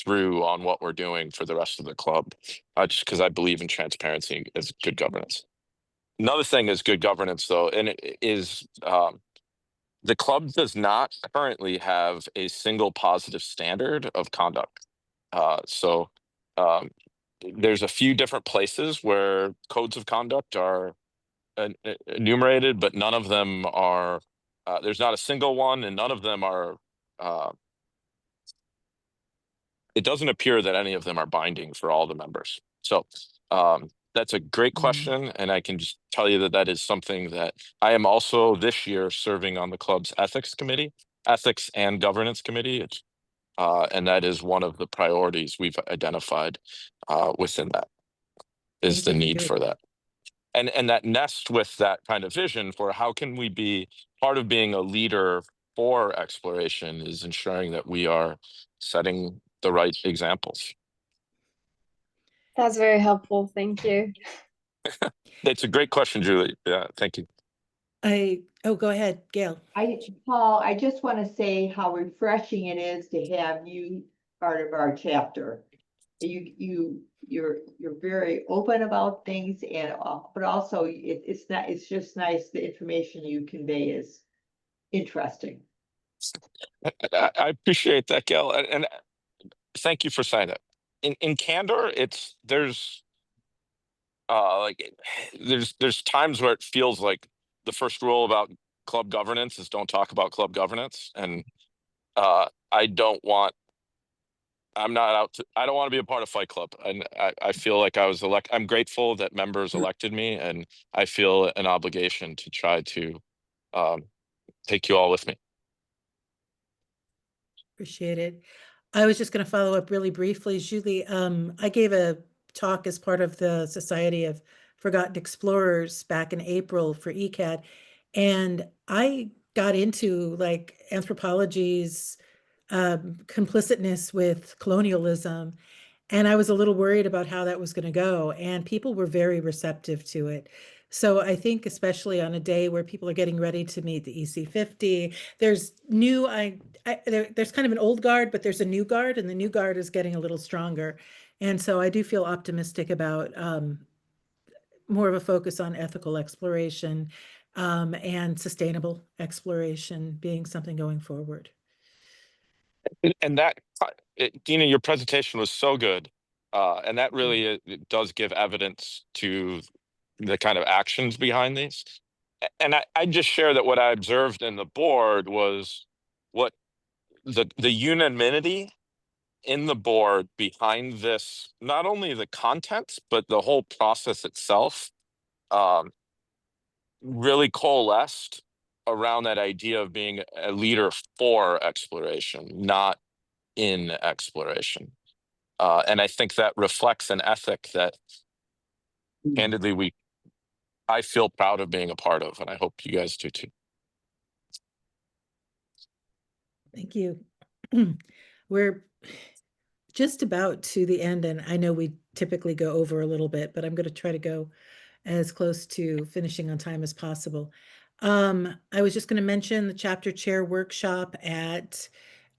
C: through on what we're doing for the rest of the club, just because I believe in transparency as good governance. Another thing is good governance, though, and it is the club does not currently have a single positive standard of conduct. So there's a few different places where codes of conduct are enumerated, but none of them are. There's not a single one, and none of them are it doesn't appear that any of them are binding for all the members. So that's a great question, and I can just tell you that that is something that I am also this year serving on the club's ethics and governance committee. And that is one of the priorities we've identified within that, is
A: Thank
C: the
A: you
C: need
A: doing
C: for that. And that nest with that kind of vision for how can we be part of being a leader for exploration is ensuring that we are setting the right examples.
B: That's very helpful. Thank you.
C: It's a great question, Julie. Yeah, thank you.
A: Oh, go ahead, Gail.
D: Paul, I just want to say how refreshing it is to have you part of our chapter. You're very open about things, and but also it's just nice. The information you convey is interesting.
C: I appreciate that, Gail, and thank you for saying that. In candor, there's times where it feels like the first rule about club governance is don't talk about club governance, and I don't want to be a part of Fight Club, and I feel like I was I'm grateful that members elected me, and I feel an obligation to try to take you all with me.
A: Appreciate it. I was just going to follow up really briefly. Julie, I gave a talk as part of the Society of Forgotten Explorers back in April for ECAD, and I got into like anthropology's complicitness with colonialism. And I was a little worried about how that was going to go, and people were very receptive to it. So I think especially on a day where people are getting ready to meet the EC50, there's there's kind of an old guard, but there's a new guard, and the new guard is getting a little stronger. And so I do feel optimistic about more of a focus on ethical exploration and sustainable exploration being something going forward.
C: And that, Dina, your presentation was so good, and that really it does give evidence to the kind of actions behind these. And I just share that what I observed in the board was what the unanimity in the board behind this, not only the contents, but the whole process itself, really coalesced around that idea of being a leader for exploration, not in exploration. And I think that reflects an ethic that candidly I feel proud of being a part of, and I hope you guys do too.
A: Thank you. We're just about to the end, and I know we typically go over a little bit, but I'm going to try to go as close to finishing on time as possible. I was just going to mention the chapter chair workshop at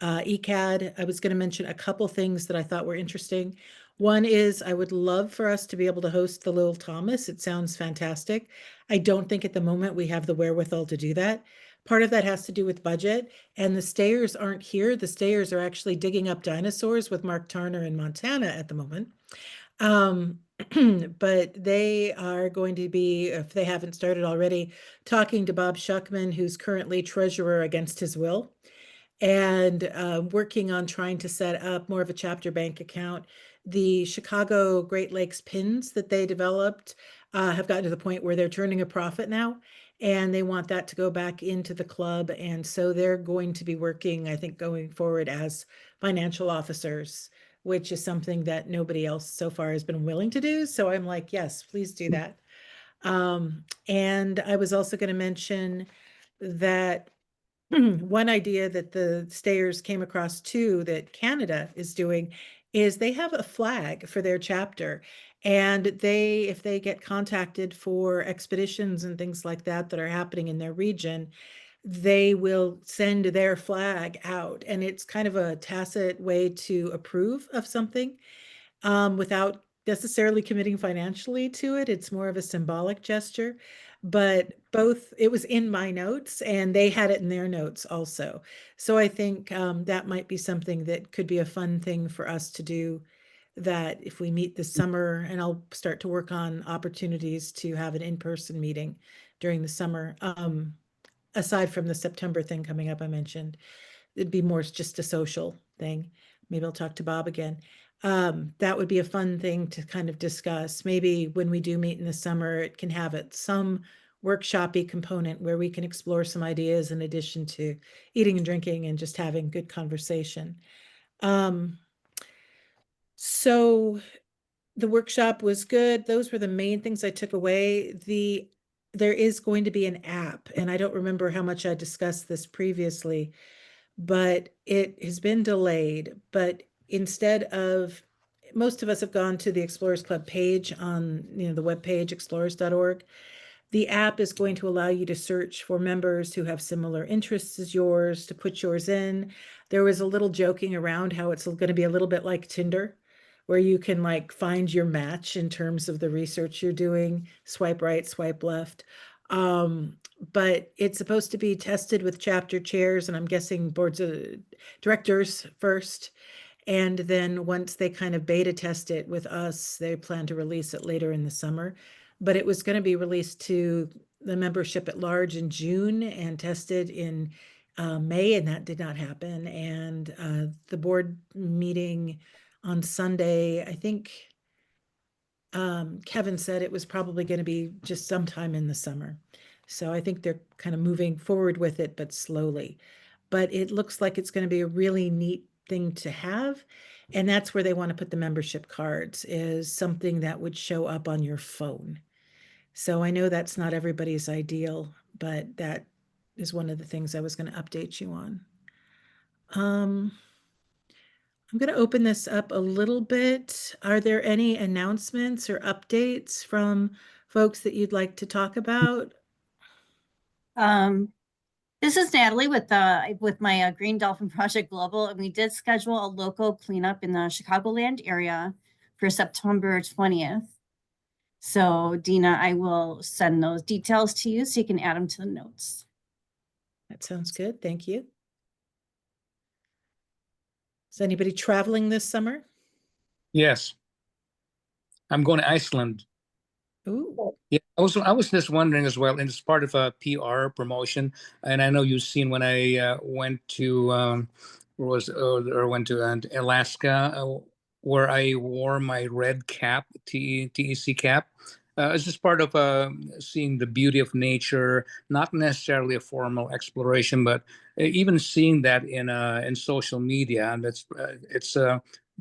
A: ECAD. I was going to mention a couple things that I thought were interesting. One is I would love for us to be able to host the Lil Thomas. It sounds fantastic. I don't think at the moment we have the wherewithal to do that. Part of that has to do with budget, and the stayers aren't here. The stayers are actually digging up dinosaurs with Mark Tarner in Montana at the moment. But they are going to be, if they haven't started already, talking to Bob Shuckman, who's currently treasurer against his will, and working on trying to set up more of a chapter bank account. The Chicago Great Lakes pins that they developed have gotten to the point where they're turning a profit now, and they want that to go back into the club. And so they're going to be working, I think, going forward as financial officers, which is something that nobody else so far has been willing to do. So I'm like, yes, please do that. And I was also going to mention that one idea that the stayers came across too that Canada is doing is they have a flag for their chapter, and if they get contacted for expeditions and things like that that are happening in their region, they will send their flag out, and it's kind of a tacit way to approve of something without necessarily committing financially to it. It's more of a symbolic gesture, but it was in my notes and they had it in their notes also. So I think that might be something that could be a fun thing for us to do, that if we meet this summer, and I'll start to work on opportunities to have an in-person meeting during the summer, aside from the September thing coming up I mentioned, it'd be more just a social thing. maybe I'll talk to Bob again. That would be a fun thing to kind of discuss. Maybe when we do meet in the summer, it can have some workshopy component where we can explore some ideas in addition to eating and drinking and just having good conversation. So the workshop was good. Those were the main things I took away. There is going to be an app, and I don't remember how much I discussed this previously, but it has been delayed. But instead of, most of us have gone to the Explorers Club page on, the webpage, explorers.org. The app is going to allow you to search for members who have similar interests as yours, to put yours in. There was a little joking around how it's going to be a little bit like Tinder, where you can like find your match in terms of the research you're doing, swipe right, swipe left. But it's supposed to be tested with chapter chairs, and I'm guessing boards of directors first. And then once they kind of beta test it with us, they plan to release it later in the summer. But it was going to be released to the membership at large in June and tested in May, and that did not happen. And the board meeting on Sunday, I think Kevin said it was probably going to be just sometime in the summer. So I think they're kind of moving forward with it, but slowly. But it looks like it's going to be a really neat thing to have. And that's where they want to put the membership cards, is something that would show up on your phone. So I know that's not everybody's ideal, but that is one of the things I was going to update you on. I'm going to open this up a little bit. Are there any announcements or updates from folks that you'd like to talk about?
H: This is Natalie with my Green Dolphin Project Global, and we did schedule a local cleanup in the Chicagoland area for September 20th. So Dina, I will send those details to you so you can add them to the notes.
A: That sounds good. Thank you. Is anybody traveling this summer?
G: Yes. I'm going to Iceland.
A: Ooh.
G: Yeah, I was just wondering as well, and it's part of a PR promotion. And I know you've seen when I went to went to Alaska, where I wore my red cap, TEC cap. It's just part of seeing the beauty of nature, not necessarily a formal exploration, but even seeing that in social media, and it's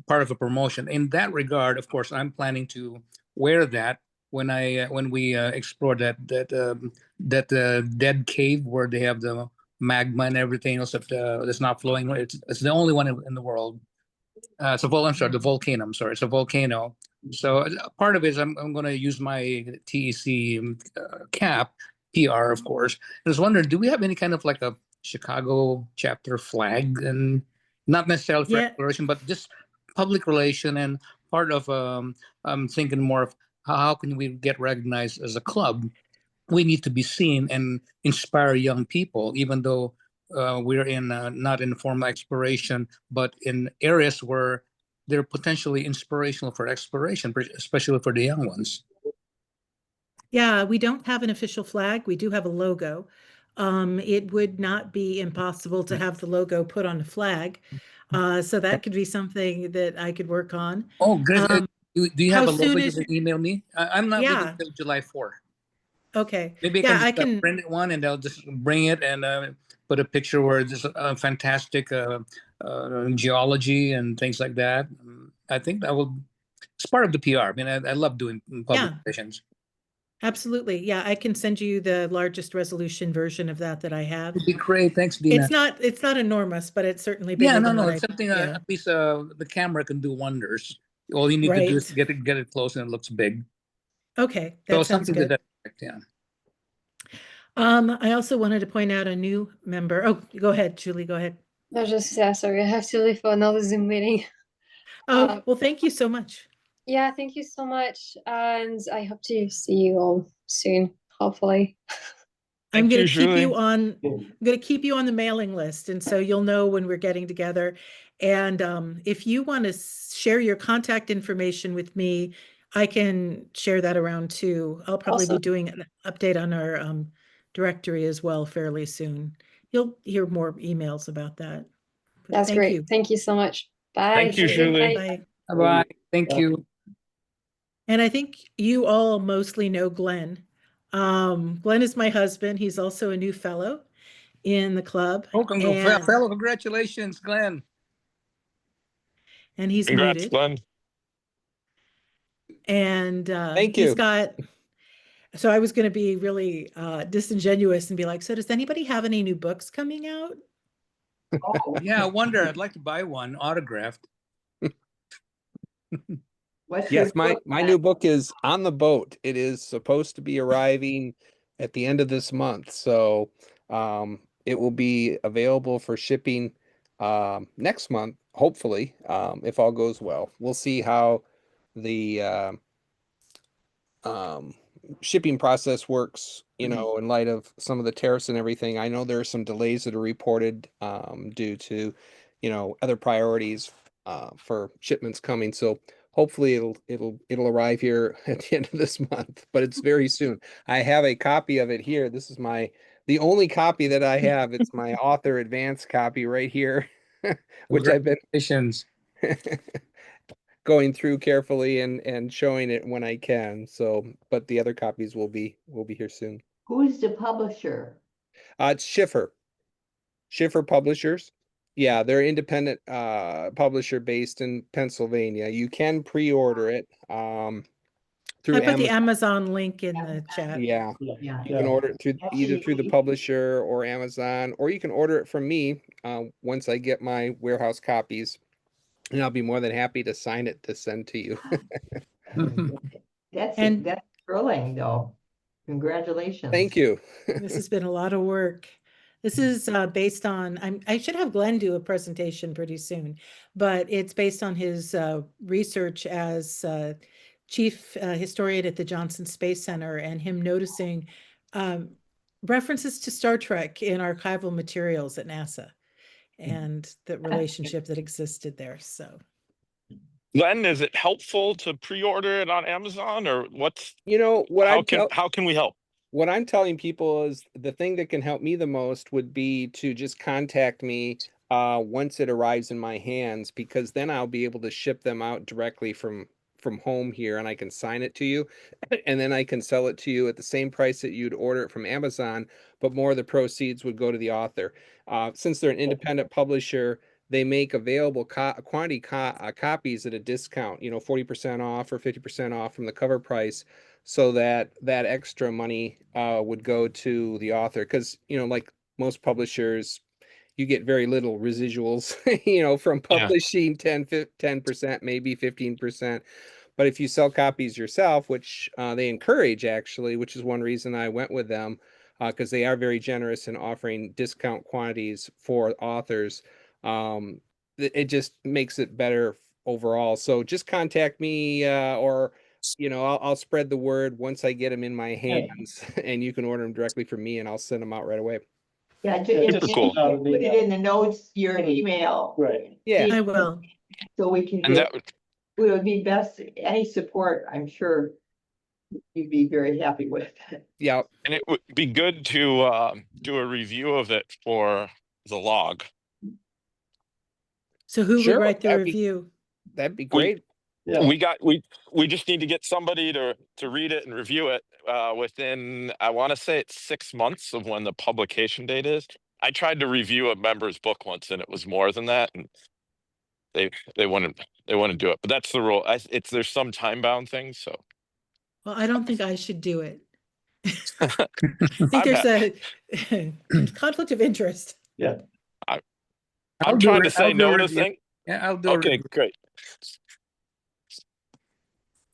G: part of a promotion. In that regard, of course, I'm planning to wear that when we explored that dead cave where they have the magma and everything else that's not flowing. It's the only one in the world. I'm sorry, the volcano. I'm sorry, it's a volcano. So part of it is I'm going to use my TEC cap, PR, of course. I was wondering, do we have any kind of like a Chicago chapter flag, and not necessarily for exploration, but just public relation, and part of I'm thinking more of how can we get recognized as a club? We need to be seen and inspire young people, even though we're in not in formal exploration, but in areas where they're potentially inspirational for exploration, especially for the young ones.
A: Yeah, we don't have an official flag. We do have a logo. It would not be impossible to have the logo put on a flag. So that could be something that I could work on.
G: Oh, good. Do you have a logo you
A: is
G: can email me? I'm not leaving until July 4.
A: Okay.
G: Maybe I can print one and I'll just bring it and put a picture where there's fantastic geology and things like that. I think that will, it's part of the PR. I mean, I love doing public relations.
A: Absolutely. Yeah, I can send you the largest resolution version of that I have.
G: It'd be great. Thanks, Dina.
A: It's not enormous, but it's certainly bigger.
G: Yeah, no, it's something at least the camera can do wonders. All you need to do is get it close and it looks big.
A: Okay, that sounds good.
G: To that effect, yeah.
A: I also wanted to point out a new member. Oh, go ahead, Julie, go ahead.
B: No, just sorry, I have to leave for another Zoom meeting.
A: Oh, well, thank you so much.
B: Yeah, thank you so much. And I hope to see you all soon, hopefully.
A: I'm going to keep you on the mailing list, and so you'll know when we're getting together. And if you want to share your contact information with me, I can share that around too. I'll probably be doing an update on our directory as well fairly soon. You'll hear more emails about that.
B: That's great. Thank you so much. Bye.
C: Thank you,
B: Have a good
C: Julie.
B: day.
A: Bye.
G: Bye-bye. Thank you.
A: And I think you all mostly know Glenn. Glenn is my husband. He's also a new fellow in the club,
G: Oh,
A: and
G: fellow, congratulations, Glenn.
A: he's
C: Congrats,
A: muted.
C: Glenn.
A: And
F: Thank
A: he's
F: you.
A: got. So I was going to be really disingenuous and be like, so does anybody have any new books coming out?
D: Oh,
G: Yeah, I wonder. I'd like to buy one autographed.
D: what's your
F: Yes, my
D: book,
F: my
D: Glenn?
F: new book is on the boat. It is supposed to be arriving at the end of this month, so it will be available for shipping next month, hopefully, if all goes well. We'll see how the um, shipping process works, you know, in light of some of the tariffs and everything. I know there are some delays that are reported due to, you know, other priorities for shipments coming. So hopefully it'll arrive here at the end of this month, but it's very soon. I have a copy of it here. This is the only copy that I have. It's my author advance copy right here, which I've been
G: Congratulations.
F: going through carefully and showing it when I can. So, but the other copies will be here soon.
D: Who's the publisher?
F: It's Schiffer Publishers. Yeah, they're independent publisher based in Pennsylvania. You can pre-order it through
A: I put the
F: Amazon.
A: Amazon link in the chat.
F: Yeah,
D: Yeah.
F: you can order it through either through the
D: Actually-
F: publisher or Amazon, or you can order it from me once I get my warehouse copies, and I'll be more than happy to sign it to send to you.
A: And-
D: That's thrilling, though. Congratulations.
F: Thank you.
A: This has been a lot of work. This is based on, I should have Glenn do a presentation pretty soon, but it's based on his research as chief historian at the Johnson Space Center and him noticing references to Star Trek in archival materials at NASA and the relationship that existed there. So
C: Glenn, is it helpful to pre-order it on Amazon, or
F: You know what
C: how can we help?
F: what I'm telling people is the thing that can help me the most would be to just contact me once it arrives in my hands, because then I'll be able to ship them out directly from home here, and I can sign it to you, and then I can sell it to you at the same price that you'd order it from Amazon, but more of the proceeds would go to the author. Since they're an independent publisher, they make available copies at a discount, you know, 40% off or 50% off from the cover price, so that that extra money would go to the author. Because, you know, like most publishers, you get very little residuals, you know, from
C: Yeah.
F: publishing 10%, maybe 15%. But if you sell copies yourself, which they encourage actually, which is one reason I went with them, because they are very generous in offering discount quantities for authors. It just makes it better overall. So just contact me, or you know, I'll spread the word once I get them in my hands, and you can order them directly from me, and I'll send them out right away.
D: Yeah,
C: Super cool.
D: put it in the notes, your email.
I: Right.
F: Yeah.
A: I will.
D: So we can
C: And
D: get,
C: that
D: it would be best, any support, I'm sure you'd be very happy with.
F: Yeah.
C: and it would be good to do a review of it for the log.
A: So who
F: Sure,
A: would write the
F: that'd be-
A: review?
F: That'd be great.
I: Yeah.
C: We just need to get somebody to read it and review it within, I want to say it's 6 months of when the publication date is. I tried to review a member's book once and it was more than that, and they wouldn't do it. But that's the rule. There's some time bound things. So
A: Well, I don't think I should do it. I think
C: I'm
A: there's a conflict of interest.
I: Yeah.
C: I'm trying to say no to things.
G: Yeah, I'll do a
C: Okay,
G: review.
C: great.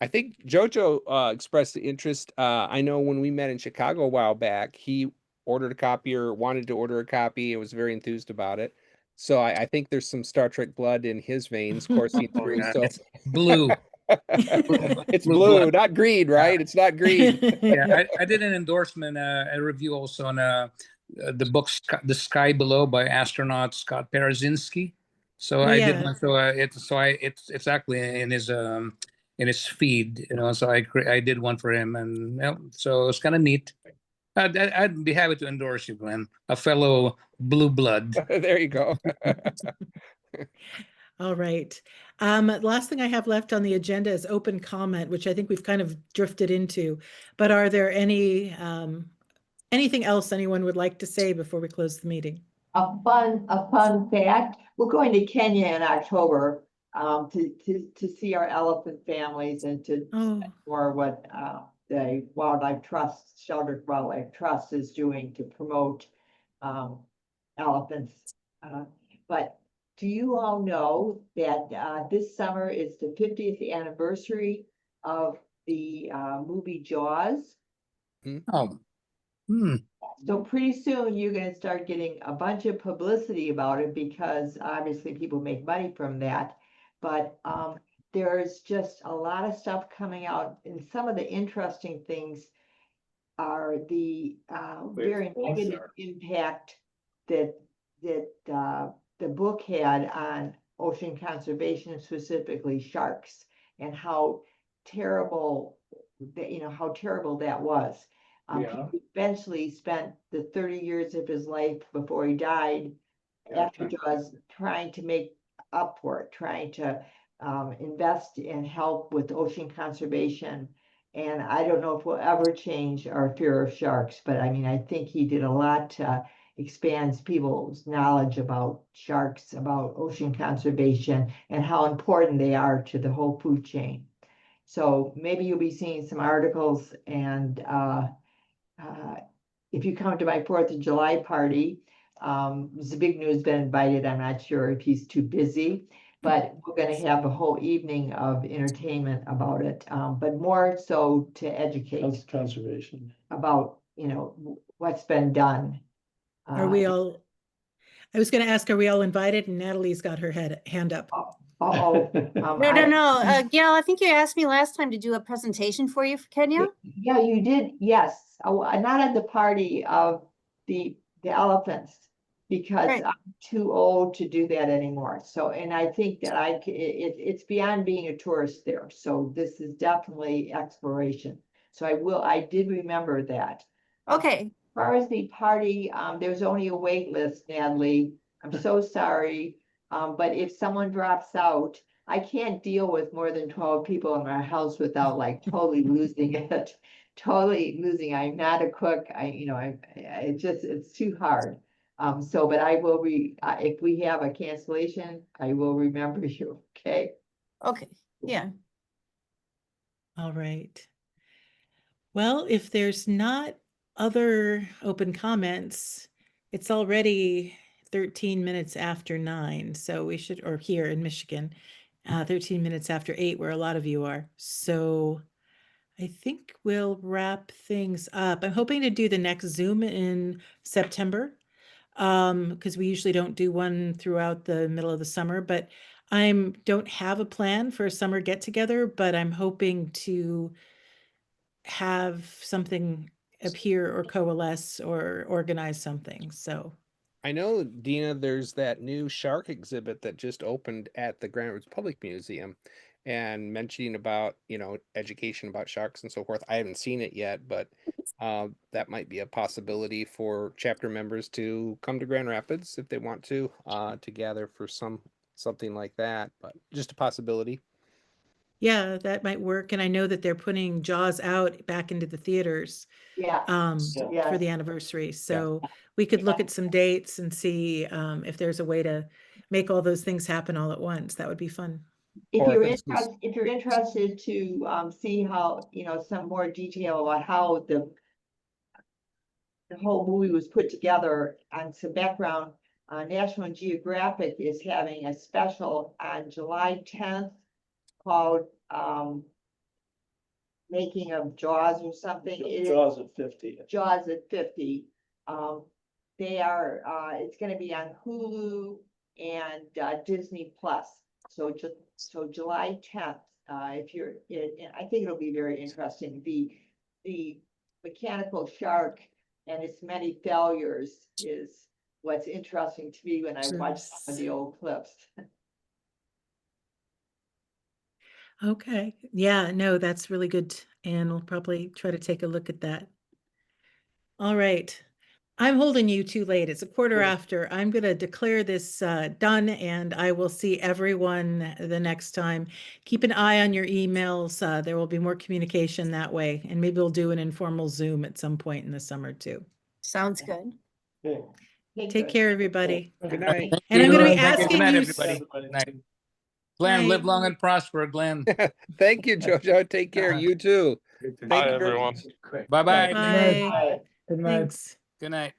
F: I think Jojo expressed the interest. I know when we met in Chicago a while back, he ordered a copy or wanted to order a copy and was very enthused about it. So I think there's some Star Trek blood in his veins coursing
G: Oh,
F: through.
G: yeah,
F: So
G: it's blue.
F: it's
G: Blue
F: blue,
G: blood.
F: not green, right? It's not green.
G: Yeah, I did an endorsement, a review also on the book The Sky Below by astronaut Scott Parazinski. So I did
A: Yeah.
G: one. So it's actually in his feed, you know. So I did one for him, and you know, so it's kind of neat. I'd be happy to endorse you, Glenn, a fellow blue blood.
F: There you go.
A: All right. Last thing I have left on the agenda is open comment, which I think we've kind of drifted into. But are there anything else anyone would like to say before we close the meeting?
D: A fun fact, we're going to Kenya in October, to see our elephant families and to
A: Oh,
D: more what, the Wildlife Trust, Sheltered Wildlife Trust is doing to promote, elephants. But do you all know that, this summer is the 50th anniversary of the, movie Jaws?
G: Oh, hmm.
D: So pretty soon you're gonna start getting a bunch of publicity about it because obviously people make money from that. But there's just a lot of stuff coming out, and some of the interesting things are the very negative impact that the book had on ocean conservation, specifically sharks, and how terrible how terrible that was. He eventually spent the 30 years of his life before he died after Jaws trying to make up for it, trying to invest and help with ocean conservation. And I don't know if we'll ever change our fear of sharks, but I mean, I think he did a lot to expand people's knowledge about sharks, about ocean conservation, and how important they are to the whole food chain. So maybe you'll be seeing some articles, and if you come to my 4th of July party, Zbigniew's been invited. I'm not sure if he's too busy, but we're going to have a whole evening of entertainment about it, but more so to educate
I: Conservation.
D: about, what's been done.
A: are we all, I was going to ask, are we all invited? And Natalie's got her hand up.
D: Uh-oh.
H: No. Gail, I think you asked me last time to do a presentation for you for Kenya.
D: Yeah, you did, yes. Not at the party of the elephants, because
H: Right.
D: I'm too old to do that anymore. So, and I think that it's beyond being a tourist there. So this is definitely exploration. So I did remember that.
H: Okay.
D: As far as the party, there's only a wait list, Natalie. I'm so sorry. But if someone drops out, I can't deal with more than 12 people in my house without like totally losing it. Totally losing. I'm not a cook. It's too hard. But I will if we have a cancellation, I will remember you. Okay.
H: Okay. Yeah.
A: All right. Well, if there's not other open comments, it's already 13 minutes after 9. So we should, or here in Michigan, 13 minutes after 8, where a lot of you are. So I think we'll wrap things up. I'm hoping to do the next Zoom in September, because we usually don't do one throughout the middle of the summer, but don't have a plan for a summer get together, but I'm hoping to have something appear or coalesce or organize something. So
F: I know, Dina, there's that new shark exhibit that just opened at the Grand Rapids Public Museum, and mentioning about, education about sharks and so forth. I haven't seen it yet, but that might be a possibility for chapter members to come to Grand Rapids if they want to gather for something like that, but just a possibility.
A: yeah, that might work. And I know that they're putting Jaws out back into the theaters
D: Yeah.
A: for the anniversary. So we could look at some dates and see if there's a way to make all those things happen all at once. That would be fun.
D: If
F: Or
D: you're
F: if it's-
D: interested to see how, some more detail about how the whole movie was put together and some background, National Geographic is having a special on July 10th called Making of Jaws or something.
I: Jaws at 50.
D: Jaws at 50. It's gonna be on Hulu and Disney Plus. So July 10th, if you're, I think it'll be very interesting. The mechanical shark and its many failures is what's interesting to me when I watch some of the old clips.
A: Okay. Yeah, no, that's really good. And we'll probably try to take a look at that. All right. I'm holding you too late. It's a quarter after. I'm going to declare this done, and I will see everyone the next time. Keep an eye on your emails. There will be more communication that way, and maybe we'll do an informal Zoom at some point in the summer too.
H: Sounds good.
I: Okay.
A: Take care, everybody.
F: Good night.
G: Thank
A: And I'm gonna be
G: you. Thank you.
A: asking
G: Good night,
A: you
G: everybody.
I: Everybody.
G: Night. Glenn, live
A: Night.
G: long and prosper, Glenn.
F: Thank you, Jojo. Take care. You too.
C: Bye,
F: you very
C: everyone.
G: Bye-bye.
A: Bye.
I: Good night.
A: Thanks.
G: Good night.